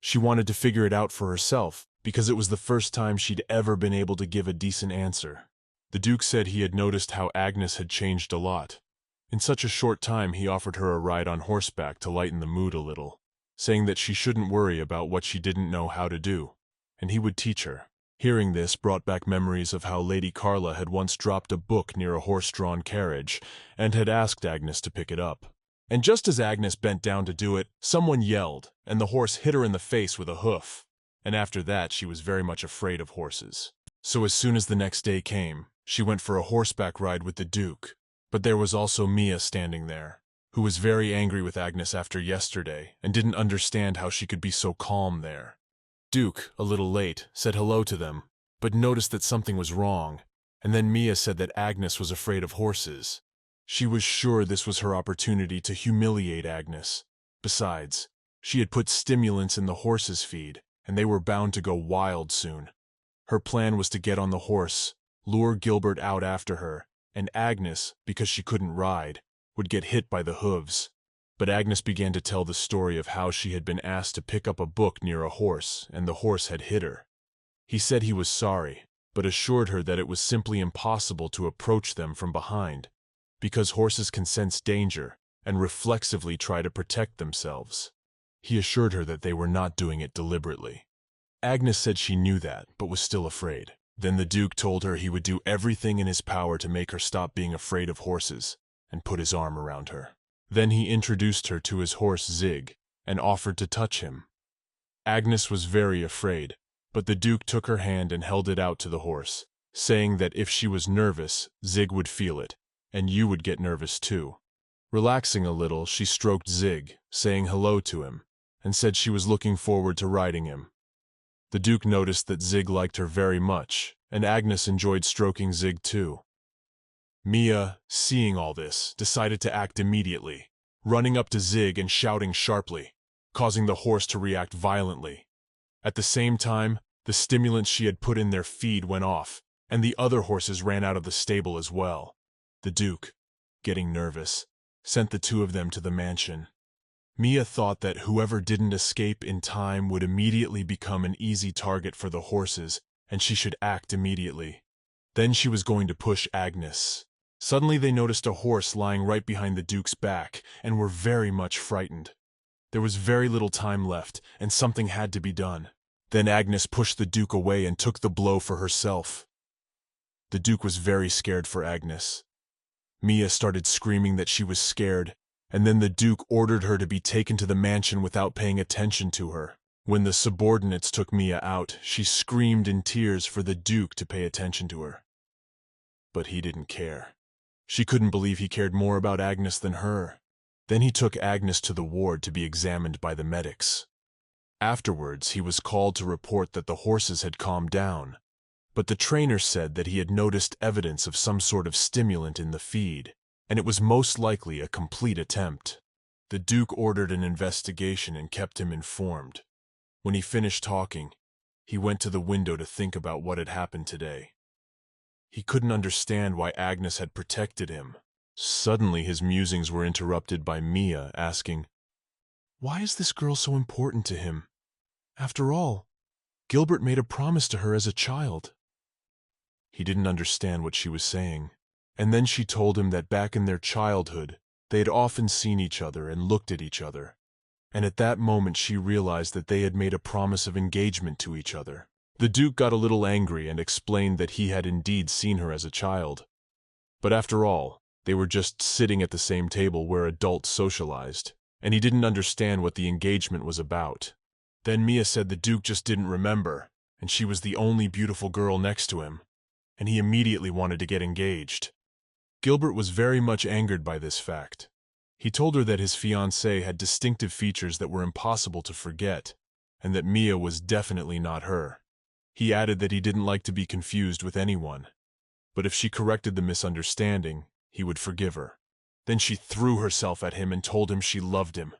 [SPEAKER 1] She wanted to figure it out for herself, because it was the first time she'd ever been able to give a decent answer. The Duke said he had noticed how Agnes had changed a lot. In such a short time he offered her a ride on horseback to lighten the mood a little, saying that she shouldn't worry about what she didn't know how to do, and he would teach her. Hearing this brought back memories of how Lady Carla had once dropped a book near a horse-drawn carriage and had asked Agnes to pick it up. And just as Agnes bent down to do it, someone yelled, and the horse hit her in the face with a hoof. And after that she was very much afraid of horses. So as soon as the next day came, she went for a horseback ride with the Duke. But there was also Mia standing there, who was very angry with Agnes after yesterday and didn't understand how she could be so calm there. Duke, a little late, said hello to them, but noticed that something was wrong, and then Mia said that Agnes was afraid of horses. She was sure this was her opportunity to humiliate Agnes. Besides, she had put stimulants in the horse's feed, and they were bound to go wild soon. Her plan was to get on the horse, lure Gilbert out after her, and Agnes, because she couldn't ride, would get hit by the hooves. But Agnes began to tell the story of how she had been asked to pick up a book near a horse, and the horse had hit her. He said he was sorry, but assured her that it was simply impossible to approach them from behind, because horses can sense danger and reflexively try to protect themselves. He assured her that they were not doing it deliberately. Agnes said she knew that, but was still afraid. Then the Duke told her he would do everything in his power to make her stop being afraid of horses, and put his arm around her. Then he introduced her to his horse Zig, and offered to touch him. Agnes was very afraid, but the Duke took her hand and held it out to the horse, saying that if she was nervous, Zig would feel it, and you would get nervous too. Relaxing a little, she stroked Zig, saying hello to him, and said she was looking forward to riding him. The Duke noticed that Zig liked her very much, and Agnes enjoyed stroking Zig too. Mia, seeing all this, decided to act immediately, running up to Zig and shouting sharply, causing the horse to react violently. At the same time, the stimulants she had put in their feed went off, and the other horses ran out of the stable as well. The Duke, getting nervous, sent the two of them to the mansion. Mia thought that whoever didn't escape in time would immediately become an easy target for the horses, and she should act immediately. Then she was going to push Agnes. Suddenly they noticed a horse lying right behind the Duke's back, and were very much frightened. There was very little time left, and something had to be done. Then Agnes pushed the Duke away and took the blow for herself. The Duke was very scared for Agnes. Mia started screaming that she was scared, and then the Duke ordered her to be taken to the mansion without paying attention to her. When the subordinates took Mia out, she screamed in tears for the Duke to pay attention to her. But he didn't care. She couldn't believe he cared more about Agnes than her. Then he took Agnes to the ward to be examined by the medics. Afterwards, he was called to report that the horses had calmed down, but the trainer said that he had noticed evidence of some sort of stimulant in the feed, and it was most likely a complete attempt. The Duke ordered an investigation and kept him informed. When he finished talking, he went to the window to think about what had happened today. He couldn't understand why Agnes had protected him. Suddenly his musings were interrupted by Mia asking, "Why is this girl so important to him? After all, Gilbert made a promise to her as a child." He didn't understand what she was saying, and then she told him that back in their childhood, they had often seen each other and looked at each other, and at that moment she realized that they had made a promise of engagement to each other. The Duke got a little angry and explained that he had indeed seen her as a child. But after all, they were just sitting at the same table where adults socialized, and he didn't understand what the engagement was about. Then Mia said the Duke just didn't remember, and she was the only beautiful girl next to him, and he immediately wanted to get engaged. Gilbert was very much angered by this fact. He told her that his fiancée had distinctive features that were impossible to forget, and that Mia was definitely not her. He added that he didn't like to be confused with anyone, but if she corrected the misunderstanding, he would forgive her. Then she threw herself at him and told him she loved him.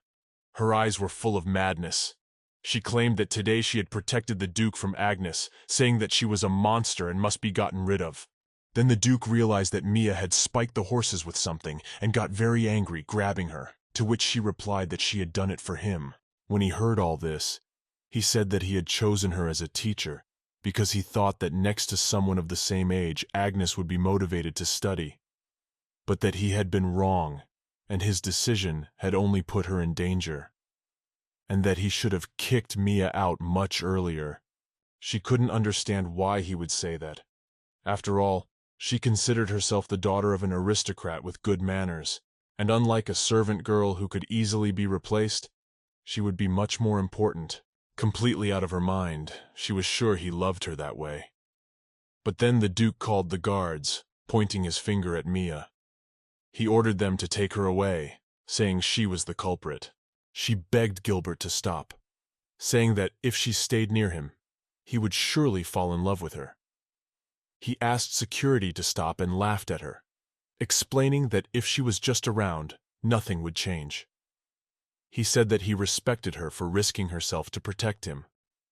[SPEAKER 1] Her eyes were full of madness. She claimed that today she had protected the Duke from Agnes, saying that she was a monster and must be gotten rid of. Then the Duke realized that Mia had spiked the horses with something and got very angry, grabbing her, to which she replied that she had done it for him. When he heard all this, he said that he had chosen her as a teacher because he thought that next to someone of the same age, Agnes would be motivated to study, but that he had been wrong, and his decision had only put her in danger, and that he should have kicked Mia out much earlier. She couldn't understand why he would say that. After all, she considered herself the daughter of an aristocrat with good manners, and unlike a servant girl who could easily be replaced, she would be much more important. Completely out of her mind, she was sure he loved her that way. But then the Duke called the guards, pointing his finger at Mia. He ordered them to take her away, saying she was the culprit. She begged Gilbert to stop, saying that if she stayed near him, he would surely fall in love with her. He asked security to stop and laughed at her, explaining that if she was just around, nothing would change. He said that he respected her for risking herself to protect him,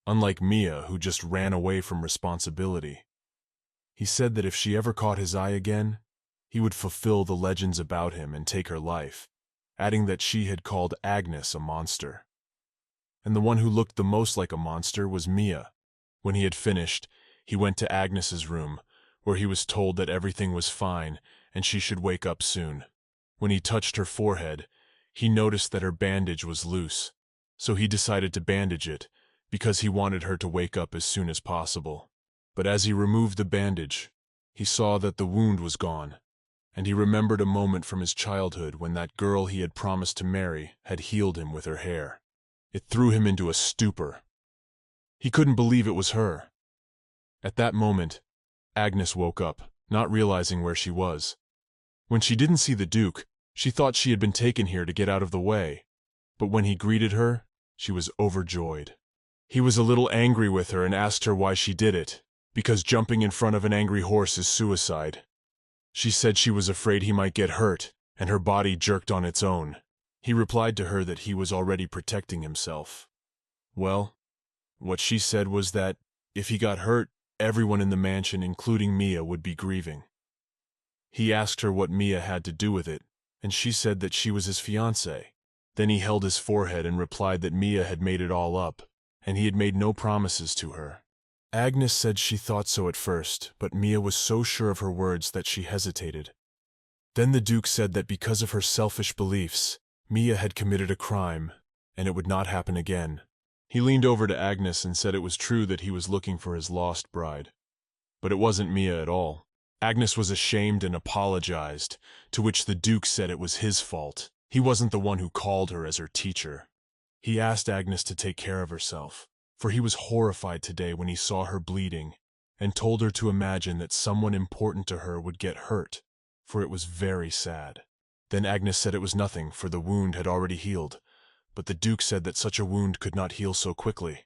[SPEAKER 1] unlike Mia, who just ran away from responsibility. He said that if she ever caught his eye again, he would fulfill the legends about him and take her life, adding that she had called Agnes a monster. And the one who looked the most like a monster was Mia. When he had finished, he went to Agnes's room, where he was told that everything was fine and she should wake up soon. When he touched her forehead, he noticed that her bandage was loose, so he decided to bandage it because he wanted her to wake up as soon as possible. But as he removed the bandage, he saw that the wound was gone, and he remembered a moment from his childhood when that girl he had promised to marry had healed him with her hair. It threw him into a stupor. He couldn't believe it was her. At that moment, Agnes woke up, not realizing where she was. When she didn't see the Duke, She thought she had been taken here to get out of the way, but when he greeted her, she was overjoyed. He was a little angry with her and asked her why she did it, because jumping in front of an angry horse is suicide. She said she was afraid he might get hurt, and her body jerked on its own. He replied to her that he was already protecting himself. Well, what she said was that, if he got hurt, everyone in the mansion, including Mia, would be grieving. He asked her what Mia had to do with it, and she said that she was his fiancée. Then he held his forehead and replied that Mia had made it all up, and he had made no promises to her. Agnes said she thought so at first, but Mia was so sure of her words that she hesitated. Then the Duke said that because of her selfish beliefs, Mia had committed a crime, and it would not happen again. He leaned over to Agnes and said it was true that he was looking for his lost bride. But it wasn't Mia at all. Agnes was ashamed and apologized, to which the Duke said it was his fault. He wasn't the one who called her as her teacher. He asked Agnes to take care of herself, for he was horrified today when he saw her bleeding, and told her to imagine that someone important to her would get hurt, for it was very sad. Then Agnes said it was nothing, for the wound had already healed, but the Duke said that such a wound could not heal so quickly,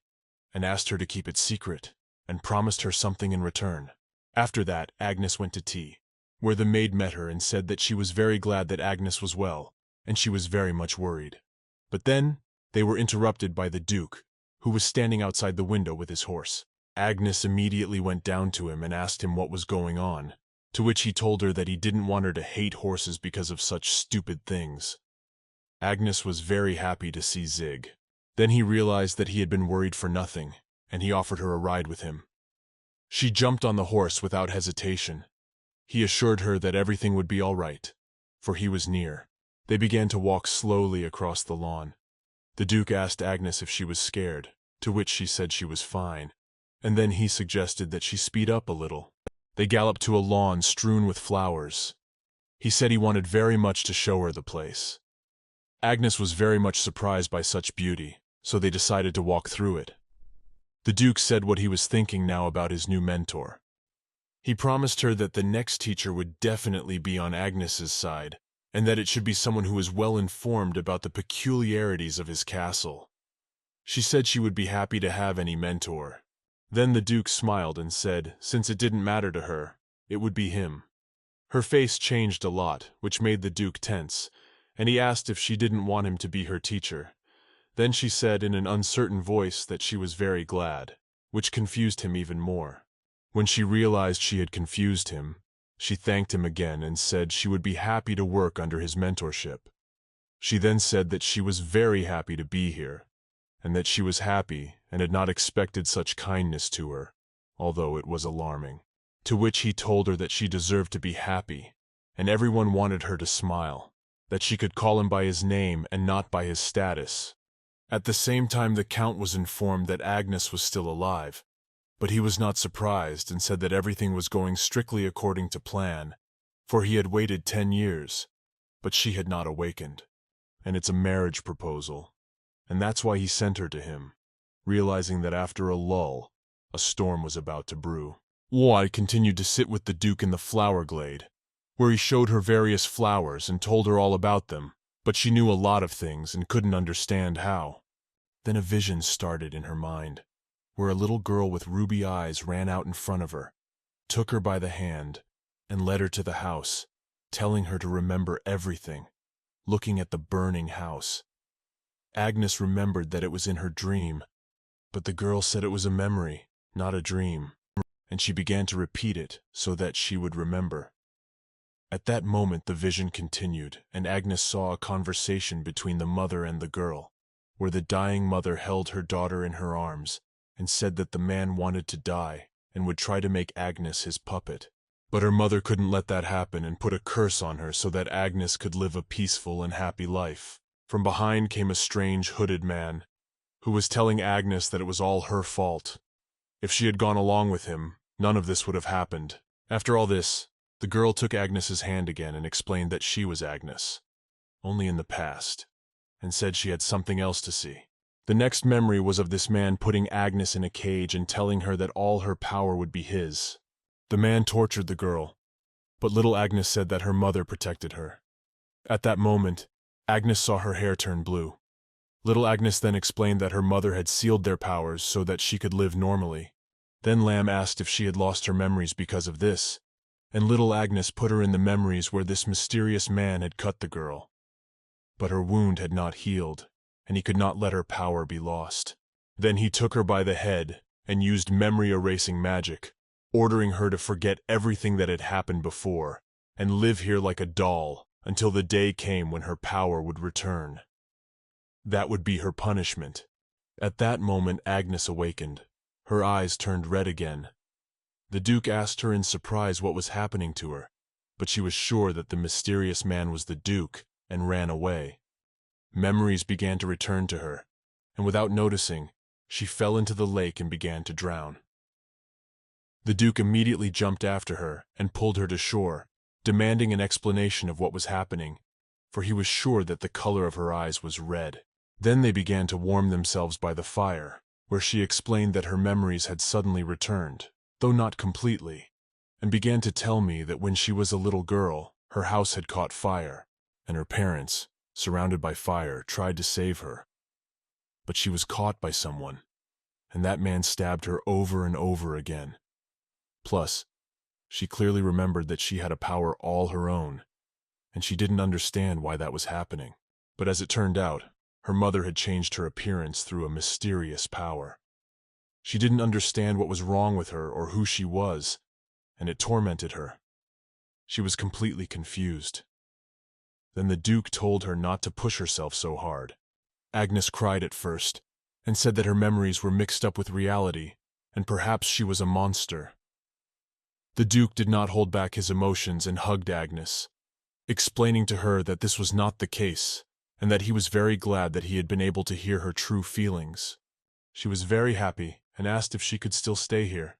[SPEAKER 1] and asked her to keep it secret, and promised her something in return. After that, Agnes went to tea, where the maid met her and said that she was very glad that Agnes was well, and she was very much worried. But then they were interrupted by the Duke, who was standing outside the window with his horse. Agnes immediately went down to him and asked him what was going on, to which he told her that he didn't want her to hate horses because of such stupid things. Agnes was very happy to see Zig. Then he realized that he had been worried for nothing, and he offered her a ride with him. She jumped on the horse without hesitation. He assured her that everything would be all right, for he was near. They began to walk slowly across the lawn. The Duke asked Agnes if she was scared, to which she said she was fine, and then he suggested that she speed up a little. They galloped to a lawn strewn with flowers. He said he wanted very much to show her the place. Agnes was very much surprised by such beauty, so they decided to walk through it. The Duke said what he was thinking now about his new mentor. He promised her that the next teacher would definitely be on Agnes's side, and that it should be someone who was well informed about the peculiarities of his castle. She said she would be happy to have any mentor. Then the Duke smiled and said, since it didn't matter to her, it would be him. Her face changed a lot, which made the Duke tense, and he asked if she didn't want him to be her teacher. Then she said in an uncertain voice that she was very glad, which confused him even more. When she realized she had confused him, she thanked him again and said she would be happy to work under his mentorship. She then said that she was very happy to be here, and that she was happy and had not expected such kindness to her, although it was alarming. To which he told her that she deserved to be happy, and everyone wanted her to smile, that she could call him by his name and not by his status. At the same time, the Count was informed that Agnes was still alive, but he was not surprised and said that everything was going strictly according to plan, for he had waited 10 years, but she had not awakened, and it's a marriage proposal, and that's why he sent her to him, realizing that after a lull, a storm was about to brew. Wai continued to sit with the Duke in the flower glade, where he showed her various flowers and told her all about them, but she knew a lot of things and couldn't understand how. Then a vision started in her mind, where a little girl with ruby eyes ran out in front of her, took her by the hand, and led her to the house, telling her to remember everything, looking at the burning house. Agnes remembered that it was in her dream, but the girl said it was a memory, not a dream, and she began to repeat it so that she would remember. At that moment the vision continued, and Agnes saw a conversation between the mother and the girl, where the dying mother held her daughter in her arms and said that the man wanted to die and would try to make Agnes his puppet. But her mother couldn't let that happen and put a curse on her so that Agnes could live a peaceful and happy life. From behind came a strange hooded man, who was telling Agnes that it was all her fault. If she had gone along with him, none of this would have happened. After all this, the girl took Agnes's hand again and explained that she was Agnes, only in the past, and said she had something else to see. The next memory was of this man putting Agnes in a cage and telling her that all her power would be his. The man tortured the girl, but little Agnes said that her mother protected her. At that moment, Agnes saw her hair turn blue. Little Agnes then explained that her mother had sealed their powers so that she could live normally. Then Lamb asked if she had lost her memories because of this, and little Agnes put her in the memories where this mysterious man had cut the girl. But her wound had not healed, and he could not let her power be lost. Then he took her by the head and used memory-erasing magic, ordering her to forget everything that had happened before and live here like a doll until the day came when her power would return. That would be her punishment. At that moment Agnes awakened. Her eyes turned red again. The Duke asked her in surprise what was happening to her, but she was sure that the mysterious man was the Duke and ran away. Memories began to return to her, and without noticing, she fell into the lake and began to drown. The Duke immediately jumped after her and pulled her to shore, demanding an explanation of what was happening, for he was sure that the color of her eyes was red. Then they began to warm themselves by the fire, where she explained that her memories had suddenly returned, though not completely, and began to tell me that when she was a little girl, her house had caught fire, and her parents, surrounded by fire, tried to save her. But she was caught by someone, and that man stabbed her over and over again. Plus, she clearly remembered that she had a power all her own, and she didn't understand why that was happening. But as it turned out, her mother had changed her appearance through a mysterious power. She didn't understand what was wrong with her or who she was, and it tormented her. She was completely confused. Then the Duke told her not to push herself so hard. Agnes cried at first, and said that her memories were mixed up with reality, and perhaps she was a monster. The Duke did not hold back his emotions and hugged Agnes, explaining to her that this was not the case, and that he was very glad that he had been able to hear her true feelings. She was very happy and asked if she could still stay here,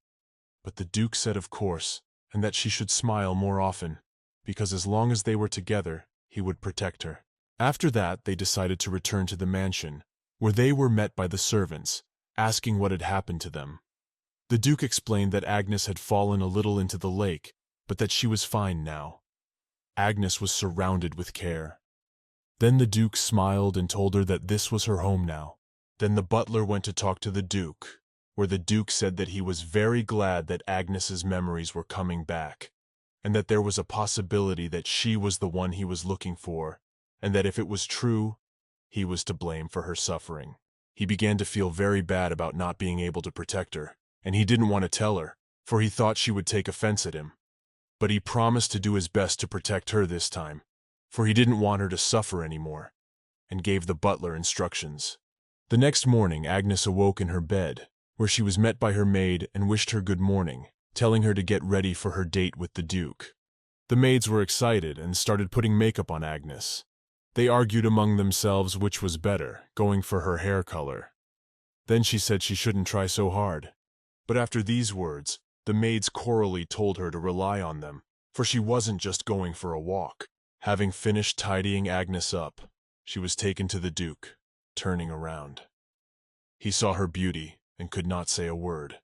[SPEAKER 1] but the Duke said of course, and that she should smile more often, because as long as they were together, he would protect her. After that, they decided to return to the mansion, where they were met by the servants, asking what had happened to them. The Duke explained that Agnes had fallen a little into the lake, but that she was fine now. Agnes was surrounded with care. Then the Duke smiled and told her that this was her home now. Then the butler went to talk to the Duke, where the Duke said that he was very glad that Agnes's memories were coming back, and that there was a possibility that she was the one he was looking for, and that if it was true, he was to blame for her suffering. He began to feel very bad about not being able to protect her, and he didn't want to tell her, for he thought she would take offense at him. But he promised to do his best to protect her this time, for he didn't want her to suffer anymore, and gave the butler instructions. The next morning Agnes awoke in her bed, where she was met by her maid and wished her good morning, telling her to get ready for her date with the Duke. The maids were excited and started putting makeup on Agnes. They argued among themselves which was better, going for her hair color. Then she said she shouldn't try so hard. But after these words, the maids corally told her to rely on them, for she wasn't just going for a walk. Having finished tidying Agnes up, she was taken to the Duke, turning around. He saw her beauty and could not say a word.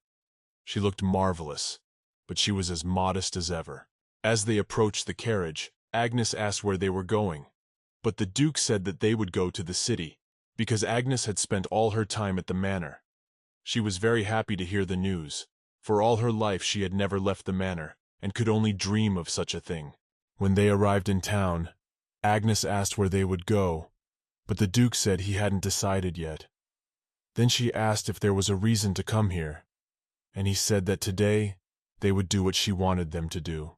[SPEAKER 1] She looked marvelous, but she was as modest as ever. As they approached the carriage, Agnes asked where they were going, but the Duke said that they would go to the city, because Agnes had spent all her time at the manor. She was very happy to hear the news, for all her life she had never left the manor, and could only dream of such a thing. When they arrived in town, Agnes asked where they would go, but the Duke said he hadn't decided yet. Then she asked if there was a reason to come here, and he said that today they would do what she wanted them to do.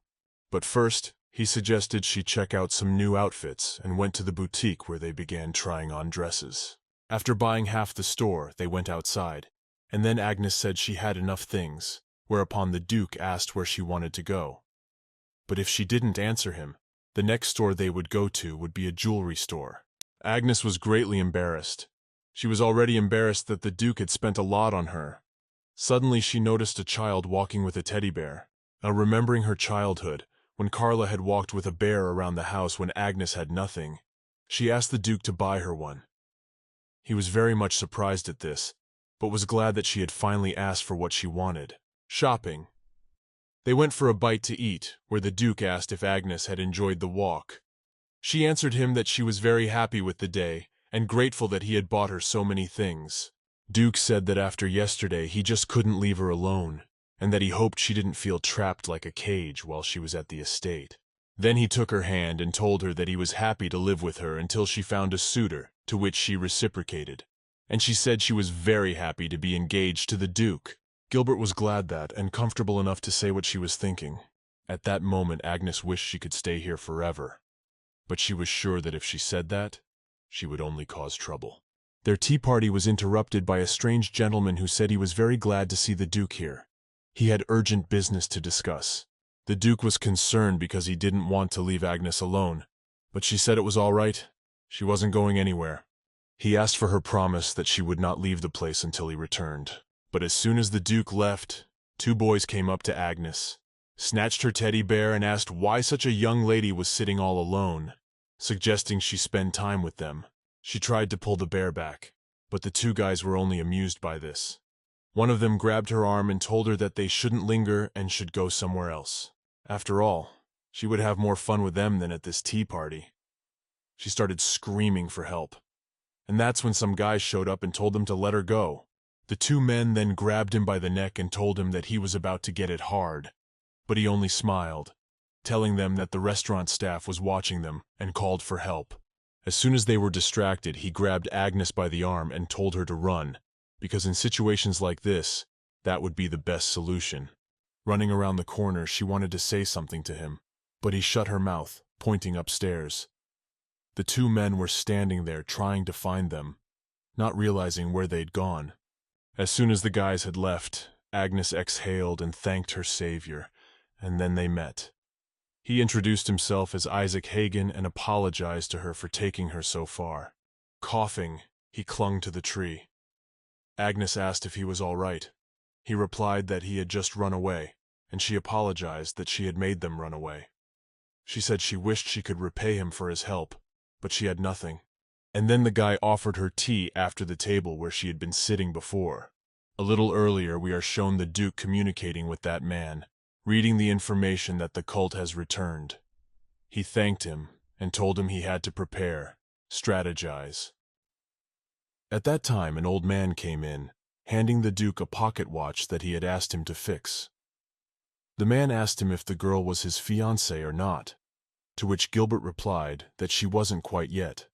[SPEAKER 1] But first, he suggested she check out some new outfits and went to the boutique where they began trying on dresses. After buying half the store, they went outside, and then Agnes said she had enough things, whereupon the Duke asked where she wanted to go. But if she didn't answer him, the next store they would go to would be a jewelry store. Agnes was greatly embarrassed. She was already embarrassed that the Duke had spent a lot on her. Suddenly she noticed a child walking with a teddy bear. Now remembering her childhood, when Carla had walked with a bear around the house when Agnes had nothing, she asked the Duke to buy her one. He was very much surprised at this, but was glad that she had finally asked for what she wanted. Shopping. They went for a bite to eat, where the Duke asked if Agnes had enjoyed the walk. She answered him that she was very happy with the day and grateful that he had bought her so many things. Duke said that after yesterday he just couldn't leave her alone, and that he hoped she didn't feel trapped like a cage while she was at the estate. Then he took her hand and told her that he was happy to live with her until she found a suitor, to which she reciprocated. And she said she was very happy to be engaged to the Duke. Gilbert was glad that, and comfortable enough to say what she was thinking. At that moment Agnes wished she could stay here forever. But she was sure that if she said that, she would only cause trouble. Their tea party was interrupted by a strange gentleman who said he was very glad to see the Duke here. He had urgent business to discuss. The Duke was concerned because he didn't want to leave Agnes alone, but she said it was all right. She wasn't going anywhere. He asked for her promise that she would not leave the place until he returned. But as soon as the Duke left, two boys came up to Agnes, snatched her teddy bear and asked why such a young lady was sitting all alone, suggesting she spend time with them. She tried to pull the bear back, but the two guys were only amused by this. One of them grabbed her arm and told her that they shouldn't linger and should go somewhere else. After all, she would have more fun with them than at this tea party. She started screaming for help, and that's when some guys showed up and told them to let her go. The two men then grabbed him by the neck and told him that he was about to get it hard, but he only smiled, telling them that the restaurant staff was watching them and called for help. As soon as they were distracted, he grabbed Agnes by the arm and told her to run, because in situations like this, that would be the best solution. Running around the corner, she wanted to say something to him, but he shut her mouth, pointing upstairs. The two men were standing there trying to find them, not realizing where they'd gone. As soon as the guys had left, Agnes exhaled and thanked her savior, and then they met. He introduced himself as Isaac Hagen and apologized to her for taking her so far. Coughing, he clung to the tree. Agnes asked if he was all right. He replied that he had just run away, and she apologized that she had made them run away. She said she wished she could repay him for his help, but she had nothing. And then the guy offered her tea after the table where she had been sitting before. A little earlier, we are shown the Duke communicating with that man, reading the information that the cult has returned. He thanked him and told him he had to prepare, strategize. At that time, an old man came in, handing the Duke a pocket watch that he had asked him to fix. The man asked him if the girl was his fiancée or not, to which Gilbert replied that she wasn't quite yet.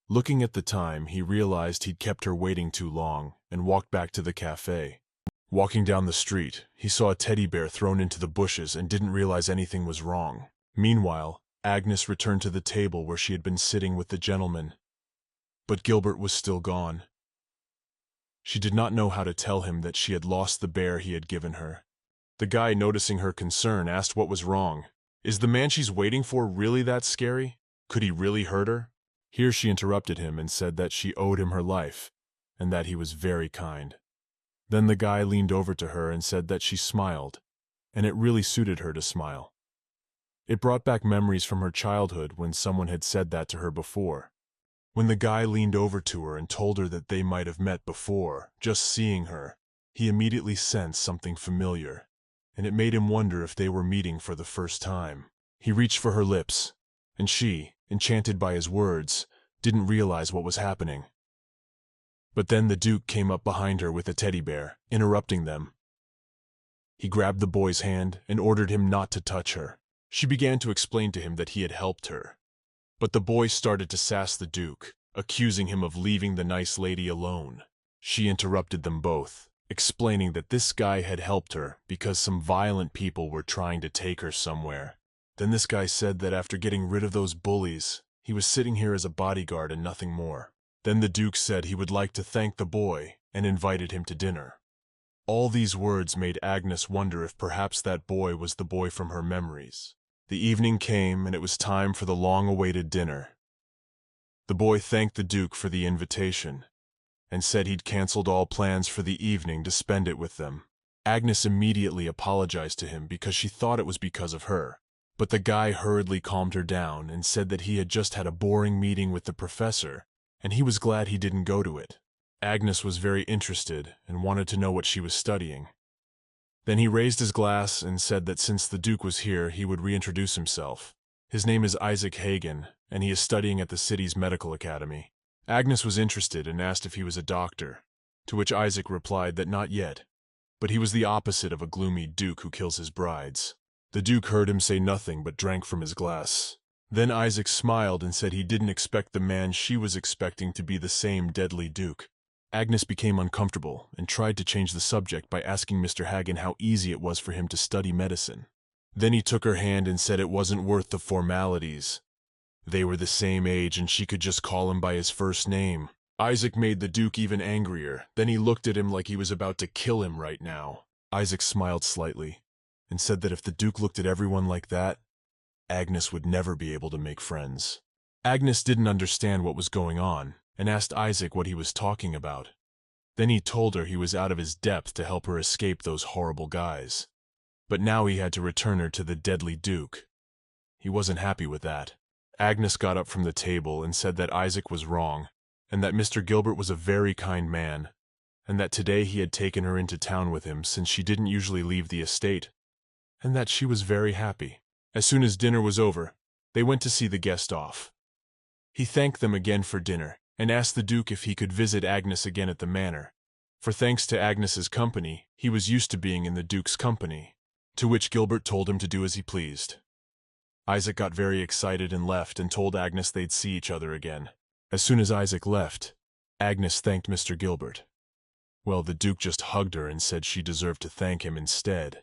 [SPEAKER 1] Looking at the time, he realized he'd kept her waiting too long and walked back to the cafe. Walking down the street, he saw a teddy bear thrown into the bushes and didn't realize anything was wrong. Meanwhile, Agnes returned to the table where she had been sitting with the gentleman. But Gilbert was still gone. She did not know how to tell him that she had lost the bear he had given her. The guy, noticing her concern, asked what was wrong. Is the man she's waiting for really that scary? Could he really hurt her? Here she interrupted him and said that she owed him her life, and that he was very kind. Then the guy leaned over to her and said that she smiled, and it really suited her to smile. It brought back memories from her childhood when someone had said that to her before. When the guy leaned over to her and told her that they might have met before, just seeing her, he immediately sensed something familiar, and it made him wonder if they were meeting for the first time. He reached for her lips, and she, enchanted by his words, didn't realize what was happening. But then the Duke came up behind her with a teddy bear, interrupting them. He grabbed the boy's hand and ordered him not to touch her. She began to explain to him that he had helped her. But the boy started to sass the Duke, accusing him of leaving the nice lady alone. She interrupted them both, explaining that this guy had helped her because some violent people were trying to take her somewhere. Then this guy said that after getting rid of those bullies, he was sitting here as a bodyguard and nothing more. Then the Duke said he would like to thank the boy and invited him to dinner. All these words made Agnes wonder if perhaps that boy was the boy from her memories. The evening came and it was time for the long-awaited dinner. The boy thanked the Duke for the invitation and said he'd canceled all plans for the evening to spend it with them. Agnes immediately apologized to him because she thought it was because of her. But the guy hurriedly calmed her down and said that he had just had a boring meeting with the professor, and he was glad he didn't go to it. Agnes was very interested and wanted to know what she was studying. Then he raised his glass and said that since the Duke was here, he would reintroduce himself. His name is Isaac Hagen, and he is studying at the city's medical academy. Agnes was interested and asked if he was a doctor, to which Isaac replied that not yet, but he was the opposite of a gloomy duke who kills his brides. The duke heard him say nothing but drank from his glass. Then Isaac smiled and said he didn't expect the man she was expecting to be the same deadly duke. Agnes became uncomfortable and tried to change the subject by asking Mr. Hagen how easy it was for him to study medicine. Then he took her hand and said it wasn't worth the formalities. They were the same age and she could just call him by his first name. Isaac made the duke even angrier. Then he looked at him like he was about to kill him right now. Isaac smiled slightly and said that if the duke looked at everyone like that, Agnes would never be able to make friends. Agnes didn't understand what was going on and asked Isaac what he was talking about. Then he told her he was out of his depth to help her escape those horrible guys. But now he had to return her to the deadly duke. He wasn't happy with that. Agnes got up from the table and said that Isaac was wrong, and that Mr. Gilbert was a very kind man, and that today he had taken her into town with him since she didn't usually leave the estate, and that she was very happy. As soon as dinner was over, they went to see the guest off. He thanked them again for dinner, and asked the duke if he could visit Agnes again at the manor, for thanks to Agnes's company, he was used to being in the duke's company, to which Gilbert told him to do as he pleased. Isaac got very excited and left and told Agnes they'd see each other again. As soon as Isaac left, Agnes thanked Mr. Gilbert. Well, the duke just hugged her and said she deserved to thank him instead,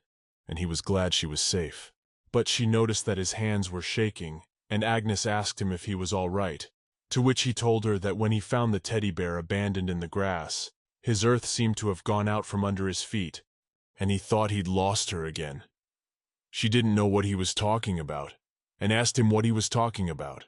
[SPEAKER 1] and he was glad she was safe. But she noticed that his hands were shaking, and Agnes asked him if he was all right, to which he told her that when he found the teddy bear abandoned in the grass, his earth seemed to have gone out from under his feet, and he thought he'd lost her again. She didn't know what he was talking about, and asked him what he was talking about.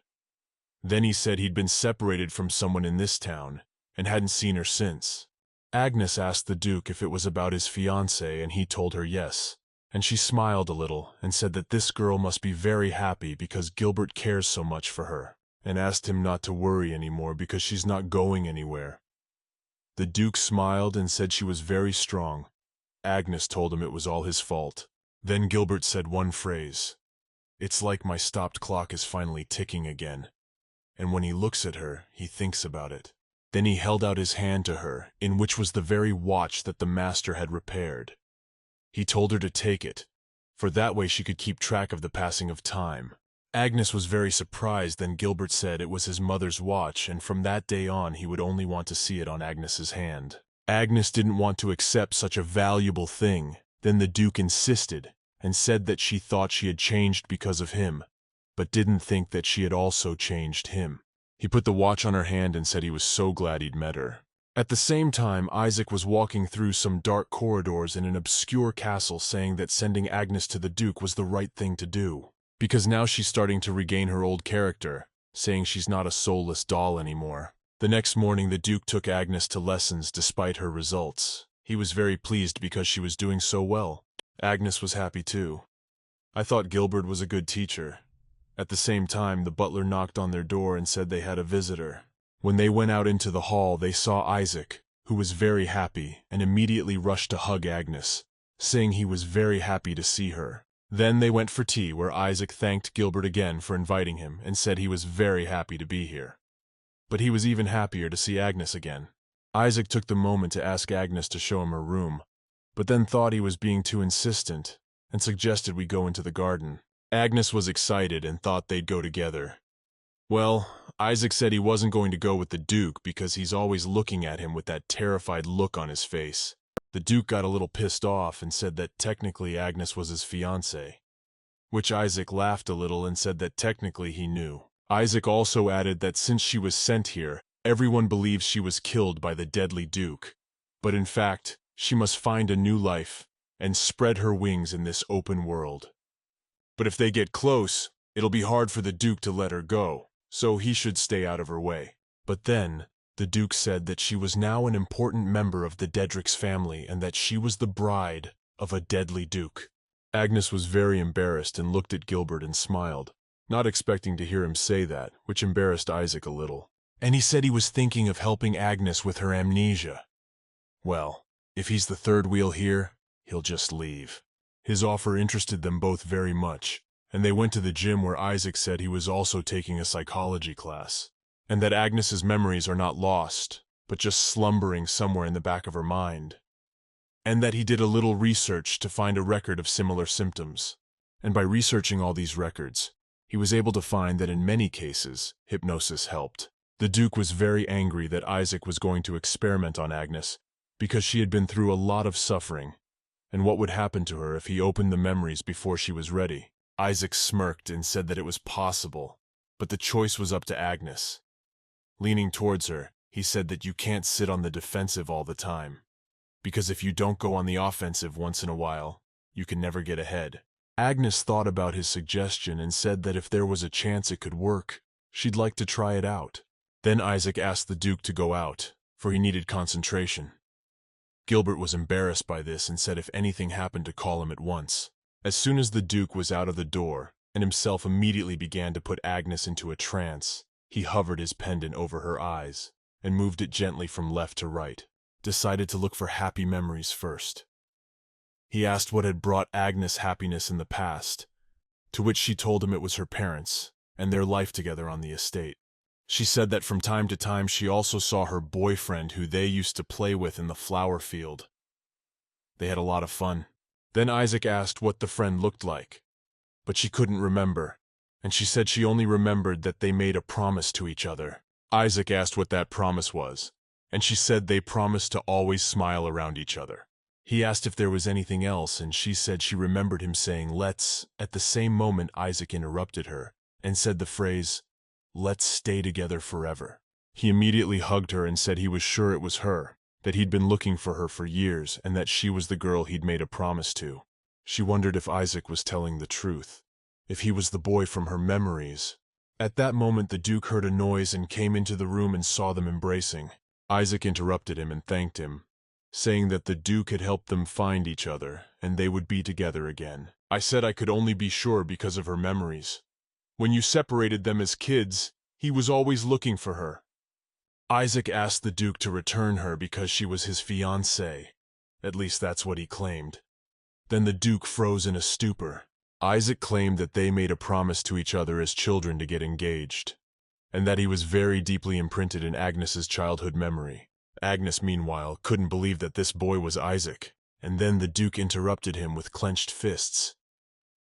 [SPEAKER 1] Then he said he'd been separated from someone in this town, and hadn't seen her since. Agnes asked the duke if it was about his fiancée, and he told her yes, and she smiled a little and said that this girl must be very happy because Gilbert cares so much for her, and asked him not to worry anymore because she's not going anywhere. The duke smiled and said she was very strong. Agnes told him it was all his fault. Then Gilbert said one phrase, "It's like my stopped clock is finally ticking again." And when he looks at her, he thinks about it. Then he held out his hand to her, in which was the very watch that the master had repaired. He told her to take it, for that way she could keep track of the passing of time. Agnes was very surprised. Then Gilbert said it was his mother's watch, and from that day on he would only want to see it on Agnes's hand. Agnes didn't want to accept such a valuable thing. Then the duke insisted, and said that she thought she had changed because of him, but didn't think that she had also changed him. He put the watch on her hand and said he was so glad he'd met her. At the same time, Isaac was walking through some dark corridors in an obscure castle, saying that sending Agnes to the duke was the right thing to do, because now she's starting to regain her old character, saying she's not a soulless doll anymore. The next morning the duke took Agnes to lessons despite her results. He was very pleased because she was doing so well. Agnes was happy too. I thought Gilbert was a good teacher. At the same time, the butler knocked on their door and said they had a visitor. When they went out into the hall, they saw Isaac, who was very happy, and immediately rushed to hug Agnes, saying he was very happy to see her. Then they went for tea, where Isaac thanked Gilbert again for inviting him and said he was very happy to be here. But he was even happier to see Agnes again. Isaac took the moment to ask Agnes to show him her room, but then thought he was being too insistent and suggested we go into the garden. Agnes was excited and thought they'd go together. Well, Isaac said he wasn't going to go with the duke because he's always looking at him with that terrified look on his face. The duke got a little pissed off and said that technically Agnes was his fiancée, which Isaac laughed a little and said that technically he knew. Isaac also added that since she was sent here, everyone believes she was killed by the deadly duke, but in fact, she must find a new life and spread her wings in this open world. But if they get close, it'll be hard for the duke to let her go, so he should stay out of her way. But then, the duke said that she was now an important member of the Dedrick's family and that she was the bride of a deadly duke. Agnes was very embarrassed and looked at Gilbert and smiled, not expecting to hear him say that, which embarrassed Isaac a little. And he said he was thinking of helping Agnes with her amnesia. Well, if he's the third wheel here, he'll just leave. His offer interested them both very much, and they went to the gym where Isaac said he was also taking a psychology class, and that Agnes's memories are not lost, but just slumbering somewhere in the back of her mind, and that he did a little research to find a record of similar symptoms. And by researching all these records, he was able to find that in many cases, hypnosis helped. The Duke was very angry that Isaac was going to experiment on Agnes because she had been through a lot of suffering, and what would happen to her if he opened the memories before she was ready. Isaac smirked and said that it was possible, but the choice was up to Agnes. Leaning towards her, he said that you can't sit on the defensive all the time, because if you don't go on the offensive once in a while, you can never get ahead. Agnes thought about his suggestion and said that if there was a chance it could work, she'd like to try it out. Then Isaac asked the Duke to go out, for he needed concentration. Gilbert was embarrassed by this and said if anything happened to call him at once. As soon as the Duke was out of the door, and himself immediately began to put Agnes into a trance, he hovered his pendant over her eyes, and moved it gently from left to right, decided to look for happy memories first. He asked what had brought Agnes happiness in the past, to which she told him it was her parents, and their life together on the estate. She said that from time to time she also saw her boyfriend who they used to play with in the flower field. They had a lot of fun. Then Isaac asked what the friend looked like, but she couldn't remember, and she said she only remembered that they made a promise to each other. Isaac asked what that promise was, and she said they promised to always smile around each other. He asked if there was anything else, and she said she remembered him saying let's. At the same moment Isaac interrupted her and said the phrase, "Let's stay together forever." He immediately hugged her and said he was sure it was her, that he'd been looking for her for years, and that she was the girl he'd made a promise to. She wondered if Isaac was telling the truth, if he was the boy from her memories. At that moment the Duke heard a noise and came into the room and saw them embracing. Isaac interrupted him and thanked him, saying that the Duke had helped them find each other, and they would be together again. I said I could only be sure because of her memories. When you separated them as kids, he was always looking for her. Isaac asked the Duke to return her because she was his fiancée. At least that's what he claimed. Then the Duke froze in a stupor. Isaac claimed that they made a promise to each other as children to get engaged, and that he was very deeply imprinted in Agnes's childhood memory. Agnes, meanwhile, couldn't believe that this boy was Isaac, and then the Duke interrupted him with clenched fists.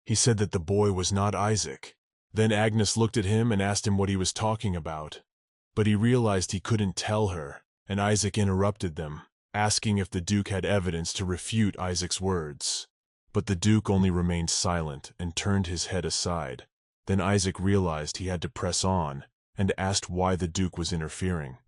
[SPEAKER 1] He said that the boy was not Isaac. Then Agnes looked at him and asked him what he was talking about, but he realized he couldn't tell her, and Isaac interrupted them, asking if the Duke had evidence to refute Isaac's words. But the Duke only remained silent and turned his head aside. Then Isaac realized he had to press on, and asked why the Duke was interfering.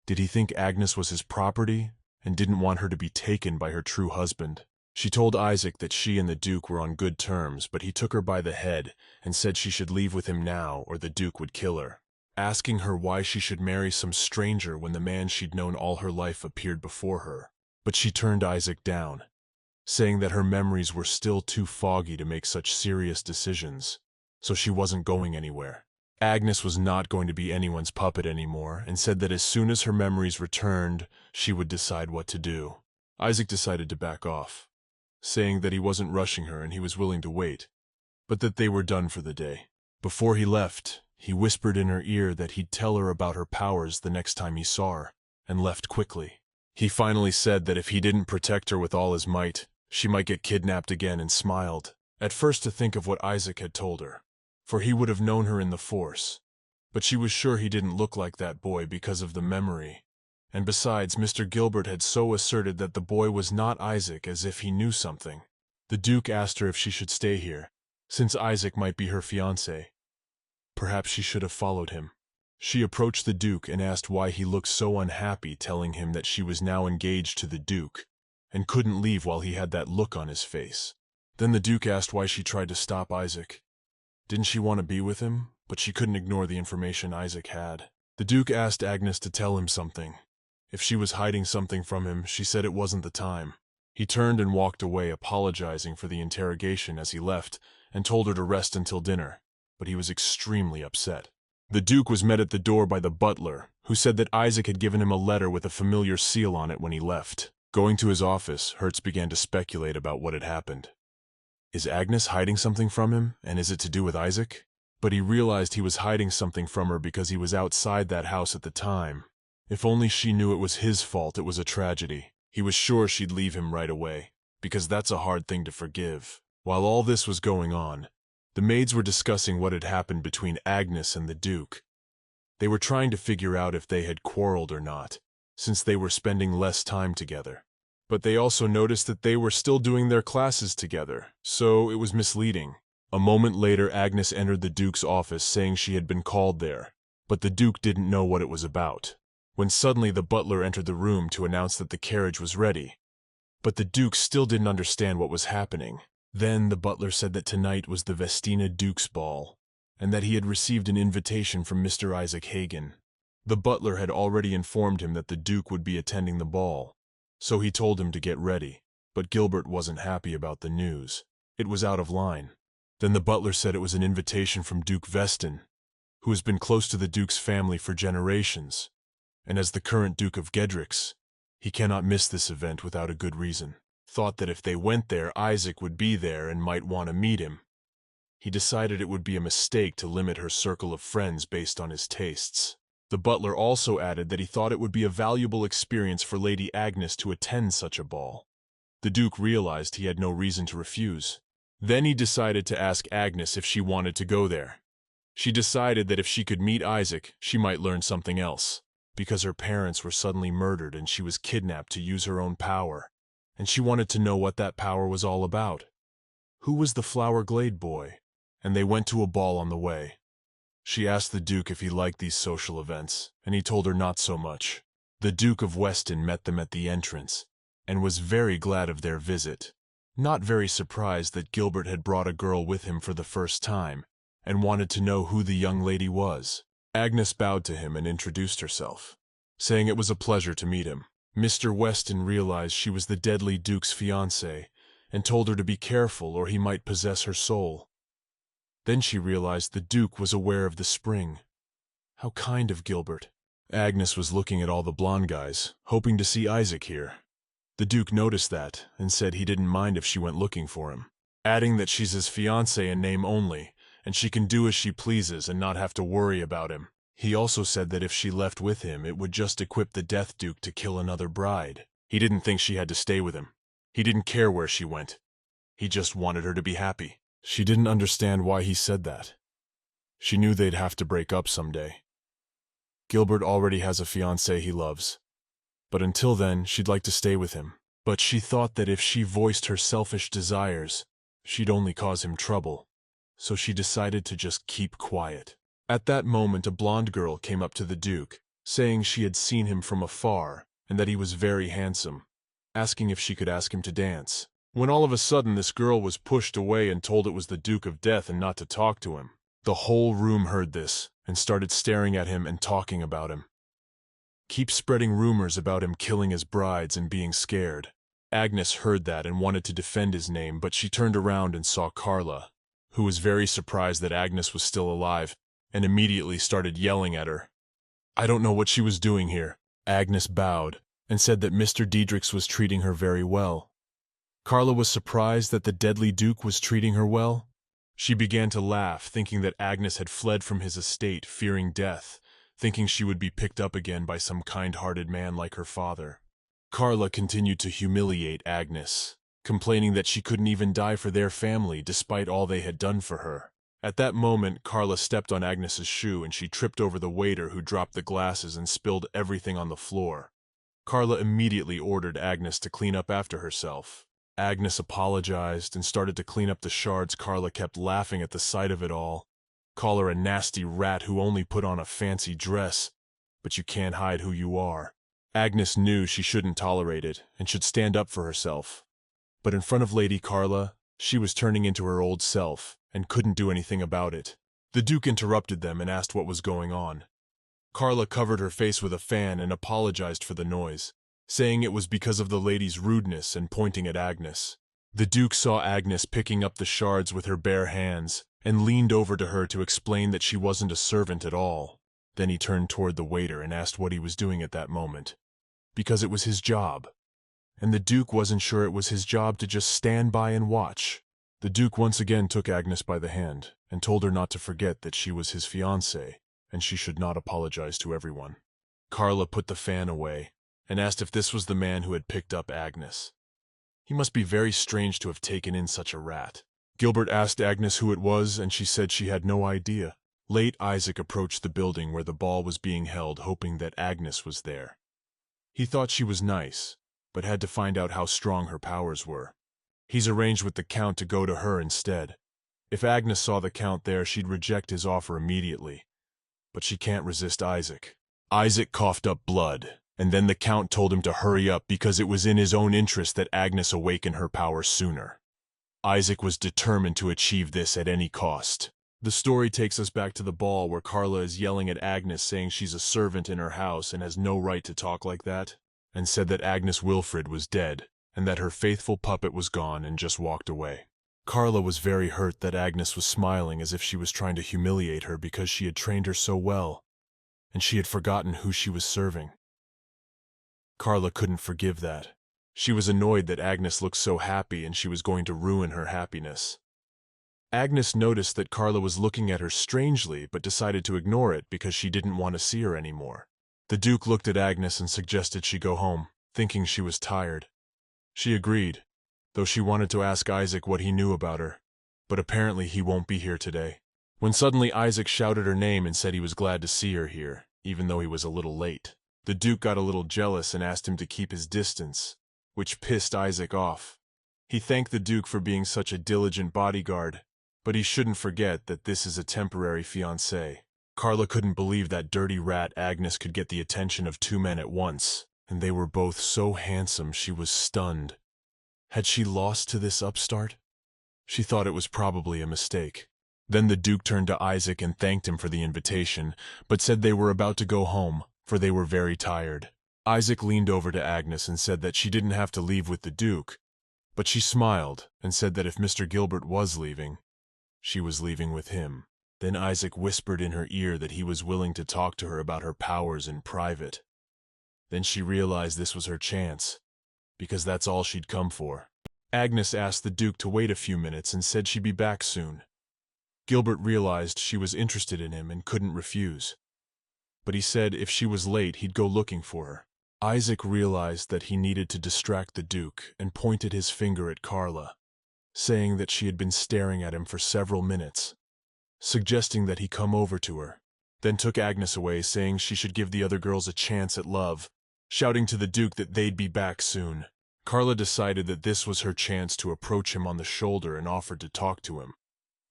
[SPEAKER 1] Did he think Agnes was his property, and didn't want her to be taken by her true husband? She told Isaac that she and the Duke were on good terms, but he took her by the head and said she should leave with him now or the Duke would kill her, asking her why she should marry some stranger when the man she'd known all her life appeared before her. But she turned Isaac down, saying that her memories were still too foggy to make such serious decisions, so she wasn't going anywhere. Agnes was not going to be anyone's puppet anymore, and said that as soon as her memories returned, she would decide what to do. Isaac decided to back off, saying that he wasn't rushing her and he was willing to wait, but that they were done for the day. Before he left, he whispered in her ear that he'd tell her about her powers the next time he saw her, and left quickly. He finally said that if he didn't protect her with all his might, she might get kidnapped again, and smiled, at first to think of what Isaac had told her, for he would have known her in the Force, but she was sure he didn't look like that boy because of the memory. And besides, Mr. Gilbert had so asserted that the boy was not Isaac as if he knew something. The Duke asked her if she should stay here, since Isaac might be her fiancé. Perhaps she should have followed him. She approached the Duke and asked why he looked so unhappy, telling him that she was now engaged to the Duke, and couldn't leave while he had that look on his face. Then the Duke asked why she tried to stop Isaac. Didn't she want to be with him? But she couldn't ignore the information Isaac had. The Duke asked Agnes to tell him something. If she was hiding something from him, she said it wasn't the time. He turned and walked away, apologizing for the interrogation as he left, and told her to rest until dinner, but he was extremely upset. The Duke was met at the door by the butler, who said that Isaac had given him a letter with a familiar seal on it when he left. Going to his office, Hertz began to speculate about what had happened. Is Agnes hiding something from him, and is it to do with Isaac? But he realized he was hiding something from her because he was outside that house at the time. If only she knew it was his fault, it was a tragedy. He was sure she'd leave him right away, because that's a hard thing to forgive. While all this was going on, the maids were discussing what had happened between Agnes and the Duke. They were trying to figure out if they had quarreled or not, since they were spending less time together. But they also noticed that they were still doing their classes together, so it was misleading. A moment later, Agnes entered the Duke's office saying she had been called there, but the Duke didn't know what it was about. When suddenly the butler entered the room to announce that the carriage was ready. But the Duke still didn't understand what was happening. Then the butler said that tonight was the Vestina Duke's ball, and that he had received an invitation from Mr. Isaac Hagen. The butler had already informed him that the Duke would be attending the ball, so he told him to get ready. But Gilbert wasn't happy about the news. It was out of line. Then the butler said it was an invitation from Duke Vestin, who has been close to the Duke's family for generations, and as the current Duke of Gedrix, he cannot miss this event without a good reason. Thought that if they went there, Isaac would be there and might want to meet him. He decided it would be a mistake to limit her circle of friends based on his tastes. The butler also added that he thought it would be a valuable experience for Lady Agnes to attend such a ball. The Duke realized he had no reason to refuse. Then he decided to ask Agnes if she wanted to go there. She decided that if she could meet Isaac, she might learn something else, because her parents were suddenly murdered and she was kidnapped to use her own power, and she wanted to know what that power was all about. Who was the Flower Glade boy? And they went to a ball on the way. She asked the Duke if he liked these social events, and he told her not so much. The Duke of Weston met them at the entrance, and was very glad of their visit, not very surprised that Gilbert had brought a girl with him for the first time, and wanted to know who the young lady was. Agnes bowed to him and introduced herself, saying it was a pleasure to meet him. Mr. Weston realized she was the deadly Duke's fiancée, and told her to be careful or he might possess her soul. Then she realized the Duke was aware of the spring. How kind of Gilbert. Agnes was looking at all the blonde guys, hoping to see Isaac here. The Duke noticed that, and said he didn't mind if she went looking for him, adding that she's his fiancée in name only, and she can do as she pleases and not have to worry about him. He also said that if she left with him, it would just equip the Death Duke to kill another bride. He didn't think she had to stay with him. He didn't care where she went. He just wanted her to be happy. She didn't understand why he said that. She knew they'd have to break up someday. Gilbert already has a fiancé he loves, but until then, she'd like to stay with him. But she thought that if she voiced her selfish desires, she'd only cause him trouble, so she decided to just keep quiet. At that moment, a blonde girl came up to the Duke, saying she had seen him from afar and that he was very handsome, asking if she could ask him to dance. When all of a sudden this girl was pushed away and told it was the Duke of Death and not to talk to him. The whole room heard this and started staring at him and talking about him. Keep spreading rumors about him killing his brides and being scared. Agnes heard that and wanted to defend his name, but she turned around and saw Carla, who was very surprised that Agnes was still alive, and immediately started yelling at her. I don't know what she was doing here. Agnes bowed and said that Mr. Diedrichs was treating her very well. Carla was surprised that the deadly Duke was treating her well. She began to laugh, thinking that Agnes had fled from his estate, fearing death, thinking she would be picked up again by some kind-hearted man like her father. Carla continued to humiliate Agnes, complaining that she couldn't even die for their family despite all they had done for her. At that moment, Carla stepped on Agnes's shoe and she tripped over the waiter who dropped the glasses and spilled everything on the floor. Carla immediately ordered Agnes to clean up after herself. Agnes apologized and started to clean up the shards. Carla kept laughing at the sight of it all. Call her a nasty rat who only put on a fancy dress, but you can't hide who you are. Agnes knew she shouldn't tolerate it and should stand up for herself. But in front of Lady Carla, she was turning into her old self and couldn't do anything about it. The Duke interrupted them and asked what was going on. Carla covered her face with a fan and apologized for the noise, saying it was because of the lady's rudeness and pointing at Agnes. The Duke saw Agnes picking up the shards with her bare hands and leaned over to her to explain that she wasn't a servant at all. Then he turned toward the waiter and asked what he was doing at that moment, because it was his job. And the Duke wasn't sure it was his job to just stand by and watch. The Duke once again took Agnes by the hand and told her not to forget that she was his fiancée and she should not apologize to everyone. Carla put the fan away and asked if this was the man who had picked up Agnes. He must be very strange to have taken in such a rat. Gilbert asked Agnes who it was, and she said she had no idea. Late, Isaac approached the building where the ball was being held, hoping that Agnes was there. He thought she was nice, but had to find out how strong her powers were. He's arranged with the Count to go to her instead. If Agnes saw the Count there, she'd reject his offer immediately. But she can't resist Isaac. Isaac coughed up blood, and then the Count told him to hurry up because it was in his own interest that Agnes awaken her powers sooner. Isaac was determined to achieve this at any cost. The story takes us back to the ball where Carla is yelling at Agnes, saying she's a servant in her house and has no right to talk like that, and said that Agnes Wilfred was dead, and that her faithful puppet was gone, and just walked away. Carla was very hurt that Agnes was smiling as if she was trying to humiliate her because she had trained her so well, and she had forgotten who she was serving. Carla couldn't forgive that. She was annoyed that Agnes looked so happy and she was going to ruin her happiness. Agnes noticed that Carla was looking at her strangely but decided to ignore it because she didn't want to see her anymore. The Duke looked at Agnes and suggested she go home, thinking she was tired. She agreed, though she wanted to ask Isaac what he knew about her, but apparently he won't be here today. When suddenly Isaac shouted her name and said he was glad to see her here, even though he was a little late. The Duke got a little jealous and asked him to keep his distance, which pissed Isaac off. He thanked the Duke for being such a diligent bodyguard, but he shouldn't forget that this is a temporary fiancé. Carla couldn't believe that dirty rat Agnes could get the attention of two men at once, and they were both so handsome she was stunned. Had she lost to this upstart? She thought it was probably a mistake. Then the Duke turned to Isaac and thanked him for the invitation, but said they were about to go home, for they were very tired. Isaac leaned over to Agnes and said that she didn't have to leave with the Duke, but she smiled and said that if Mr. Gilbert was leaving, she was leaving with him. Then Isaac whispered in her ear that he was willing to talk to her about her powers in private. Then she realized this was her chance, because that's all she'd come for. Agnes asked the Duke to wait a few minutes and said she'd be back soon. Gilbert realized she was interested in him and couldn't refuse, but he said if she was late he'd go looking for her. Isaac realized that he needed to distract the Duke and pointed his finger at Carla, saying that she had been staring at him for several minutes, suggesting that he come over to her, then took Agnes away, saying she should give the other girls a chance at love, shouting to the Duke that they'd be back soon. Carla decided that this was her chance to approach him on the shoulder and offered to talk to him,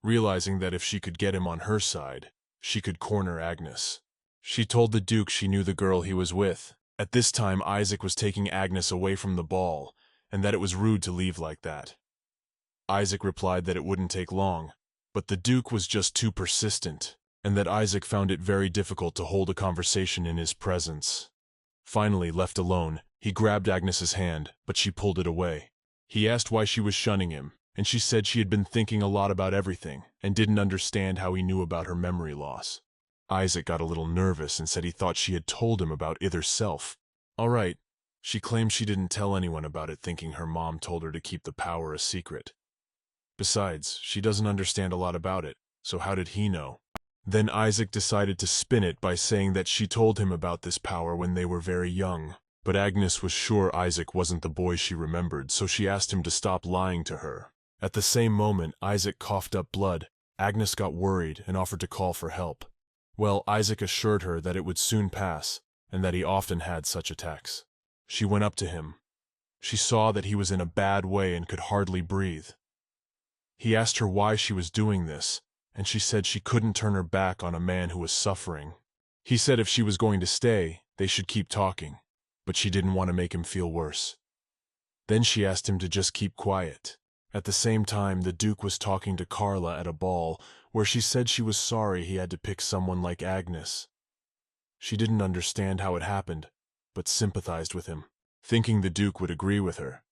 [SPEAKER 1] realizing that if she could get him on her side, she could corner Agnes. She told the Duke she knew the girl he was with. At this time, Isaac was taking Agnes away from the ball, and that it was rude to leave like that. Isaac replied that it wouldn't take long, but the Duke was just too persistent, and that Isaac found it very difficult to hold a conversation in his presence. Finally, left alone, he grabbed Agnes's hand, but she pulled it away. He asked why she was shunning him, and she said she had been thinking a lot about everything, and didn't understand how he knew about her memory loss. Isaac got a little nervous and said he thought she had told him about it herself. All right, she claimed she didn't tell anyone about it, thinking her mom told her to keep the power a secret. Besides, she doesn't understand a lot about it, so how did he know? Then Isaac decided to spin it by saying that she told him about this power when they were very young. But Agnes was sure Isaac wasn't the boy she remembered, so she asked him to stop lying to her. At the same moment, Isaac coughed up blood. Agnes got worried and offered to call for help. Well, Isaac assured her that it would soon pass, and that he often had such attacks. She went up to him. She saw that he was in a bad way and could hardly breathe. He asked her why she was doing this, and she said she couldn't turn her back on a man who was suffering. He said if she was going to stay, they should keep talking, but she didn't want to make him feel worse. Then she asked him to just keep quiet. At the same time, the Duke was talking to Carla at a ball, where she said she was sorry he had to pick someone like Agnes. She didn't understand how it happened, but sympathized with him, thinking the Duke would agree with her.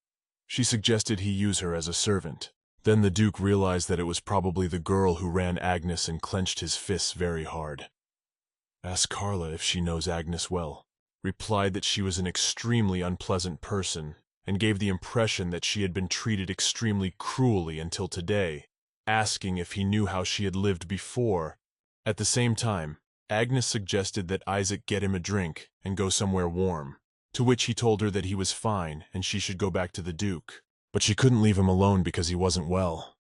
[SPEAKER 1] She suggested he use her as a servant. Then the Duke realized that it was probably the girl who ran Agnes and clenched his fists very hard. Ask Carla if she knows Agnes well. Replied that she was an extremely unpleasant person, and gave the impression that she had been treated extremely cruelly until today, asking if he knew how she had lived before. At the same time, Agnes suggested that Isaac get him a drink and go somewhere warm, to which he told her that he was fine and she should go back to the Duke. But she couldn't leave him alone because he wasn't well.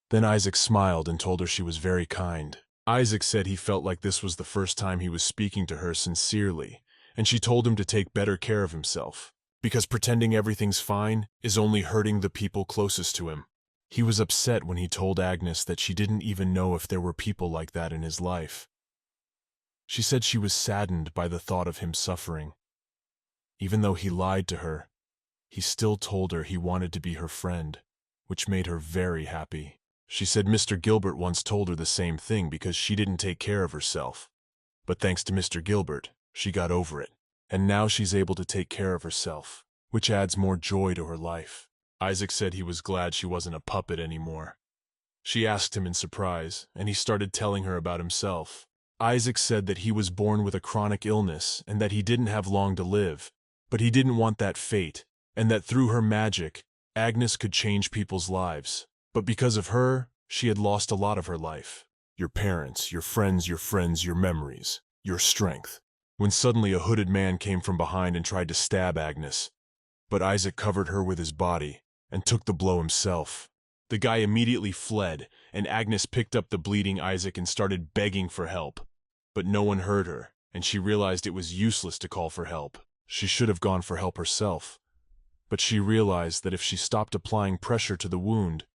[SPEAKER 1] Then Isaac smiled and told her she was very kind. Isaac said he felt like this was the first time he was speaking to her sincerely, and she told him to take better care of himself, because pretending everything's fine is only hurting the people closest to him. He was upset when he told Agnes that she didn't even know if there were people like that in his life. She said she was saddened by the thought of him suffering. Even though he lied to her, he still told her he wanted to be her friend, which made her very happy. She said Mr. Gilbert once told her the same thing because she didn't take care of herself. But thanks to Mr. Gilbert, she got over it. And now she's able to take care of herself, which adds more joy to her life. Isaac said he was glad she wasn't a puppet anymore. She asked him in surprise, and he started telling her about himself. Isaac said that he was born with a chronic illness and that he didn't have long to live, but he didn't want that fate, and that through her magic, Agnes could change people's lives. But because of her, she had lost a lot of her life. Your parents, your friends, your memories, your strength. When suddenly a hooded man came from behind and tried to stab Agnes. But Isaac covered her with his body and took the blow himself. The guy immediately fled, and Agnes picked up the bleeding Isaac and started begging for help. But no one heard her, and she realized it was useless to call for help. She should have gone for help herself. But she realized that if she stopped applying pressure to the wound,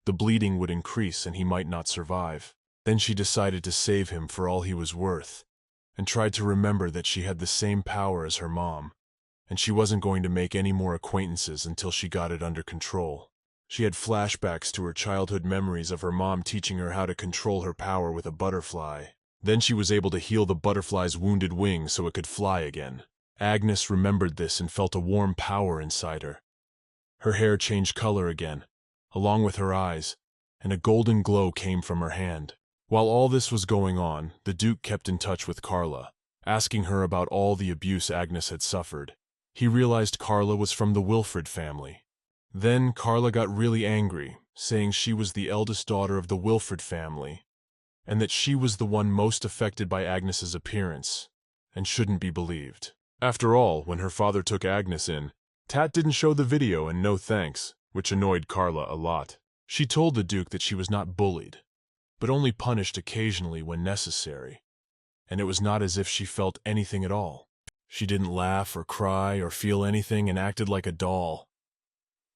[SPEAKER 1] the bleeding would increase and he might not survive. Then she decided to save him for all he was worth, and tried to remember that she had the same power as her mom, and she wasn't going to make any more acquaintances until she got it under control. She had flashbacks to her childhood memories of her mom teaching her how to control her power with a butterfly. Then she was able to heal the butterfly's wounded wing so it could fly again. Agnes remembered this and felt a warm power inside her. Her hair changed color again, along with her eyes, and a golden glow came from her hand. While all this was going on, the Duke kept in touch with Carla, asking her about all the abuse Agnes had suffered. He realized Carla was from the Wilfred family. Then Carla got really angry, saying she was the eldest daughter of the Wilfred family, and that she was the one most affected by Agnes's appearance, and shouldn't be believed. After all, when her father took Agnes in, Tat didn't show the video and no thanks, which annoyed Carla a lot. She told the Duke that she was not bullied, but only punished occasionally when necessary, and it was not as if she felt anything at all. She didn't laugh or cry or feel anything and acted like a doll.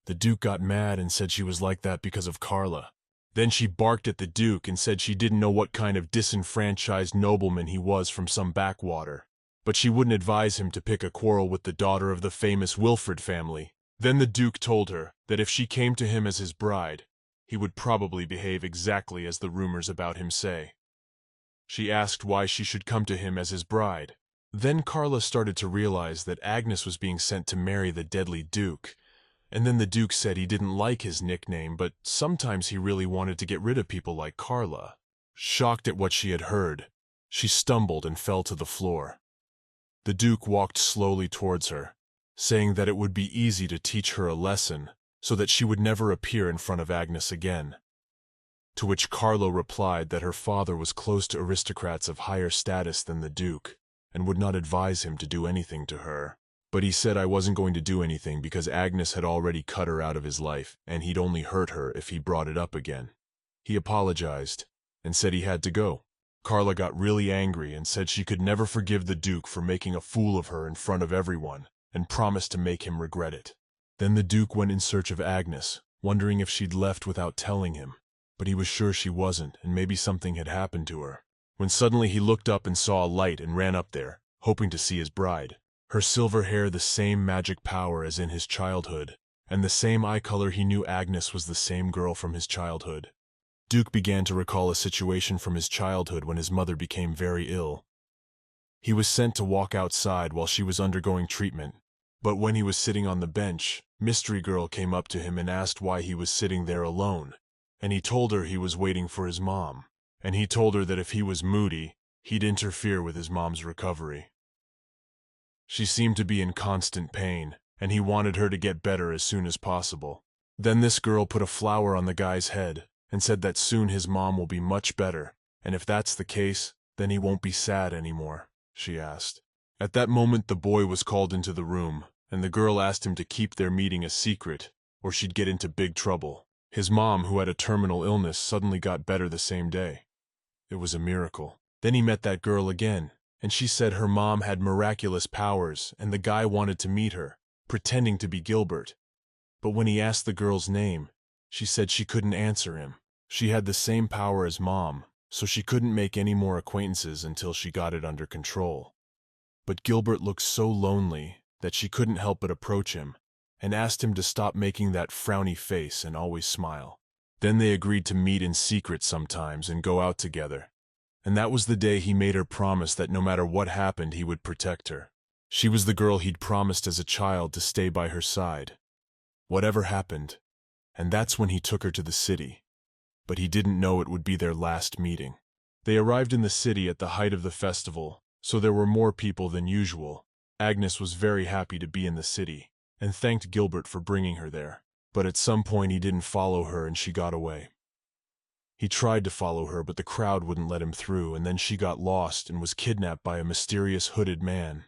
[SPEAKER 1] The Duke got mad and said she was like that because of Carla. Then she barked at the Duke and said she didn't know what kind of disenfranchised nobleman he was from some backwater, but she wouldn't advise him to pick a quarrel with the daughter of the famous Wilfred family. Then the Duke told her that if she came to him as his bride, he would probably behave exactly as the rumors about him say. She asked why she should come to him as his bride. Then Carla started to realize that Agnes was being sent to marry the deadly Duke, and then the Duke said he didn't like his nickname, but sometimes he really wanted to get rid of people like Carla. Shocked at what she had heard, she stumbled and fell to the floor. The Duke walked slowly towards her, saying that it would be easy to teach her a lesson so that she would never appear in front of Agnes again. To which Carlo replied that her father was close to aristocrats of higher status than the Duke, and would not advise him to do anything to her. But he said I wasn't going to do anything because Agnes had already cut her out of his life, and he'd only hurt her if he brought it up again. He apologized, and said he had to go. Carla got really angry and said she could never forgive the Duke for making a fool of her in front of everyone, and promised to make him regret it. Then the Duke went in search of Agnes, wondering if she'd left without telling him, but he was sure she wasn't, and maybe something had happened to her. When suddenly he looked up and saw a light and ran up there, hoping to see his bride. Her silver hair the same magic power as in his childhood, and the same eye color he knew Agnes was the same girl from his childhood. Duke began to recall a situation from his childhood when his mother became very ill. He was sent to walk outside while she was undergoing treatment, but when he was sitting on the bench, Mystery Girl came up to him and asked why he was sitting there alone, and he told her he was waiting for his mom, and he told her that if he was moody, he'd interfere with his mom's recovery. She seemed to be in constant pain, and he wanted her to get better as soon as possible. Then this girl put a flower on the guy's head and said that soon his mom will be much better, and if that's the case, then he won't be sad anymore, she asked. At that moment the boy was called into the room, and the girl asked him to keep their meeting a secret, or she'd get into big trouble. His mom, who had a terminal illness, suddenly got better the same day. It was a miracle. Then he met that girl again, and she said her mom had miraculous powers, and the guy wanted to meet her, pretending to be Gilbert. But when he asked the girl's name, she said she couldn't answer him. She had the same power as Mom, so she couldn't make any more acquaintances until she got it under control. But Gilbert looked so lonely that she couldn't help but approach him, and asked him to stop making that frowny face and always smile. Then they agreed to meet in secret sometimes and go out together. And that was the day he made her promise that no matter what happened, he would protect her. She was the girl he'd promised as a child to stay by her side, whatever happened, and that's when he took her to the city. But he didn't know it would be their last meeting. They arrived in the city at the height of the festival, so there were more people than usual. Agnes was very happy to be in the city, and thanked Gilbert for bringing her there. But at some point he didn't follow her and she got away. He tried to follow her, but the crowd wouldn't let him through, and then she got lost and was kidnapped by a mysterious hooded man.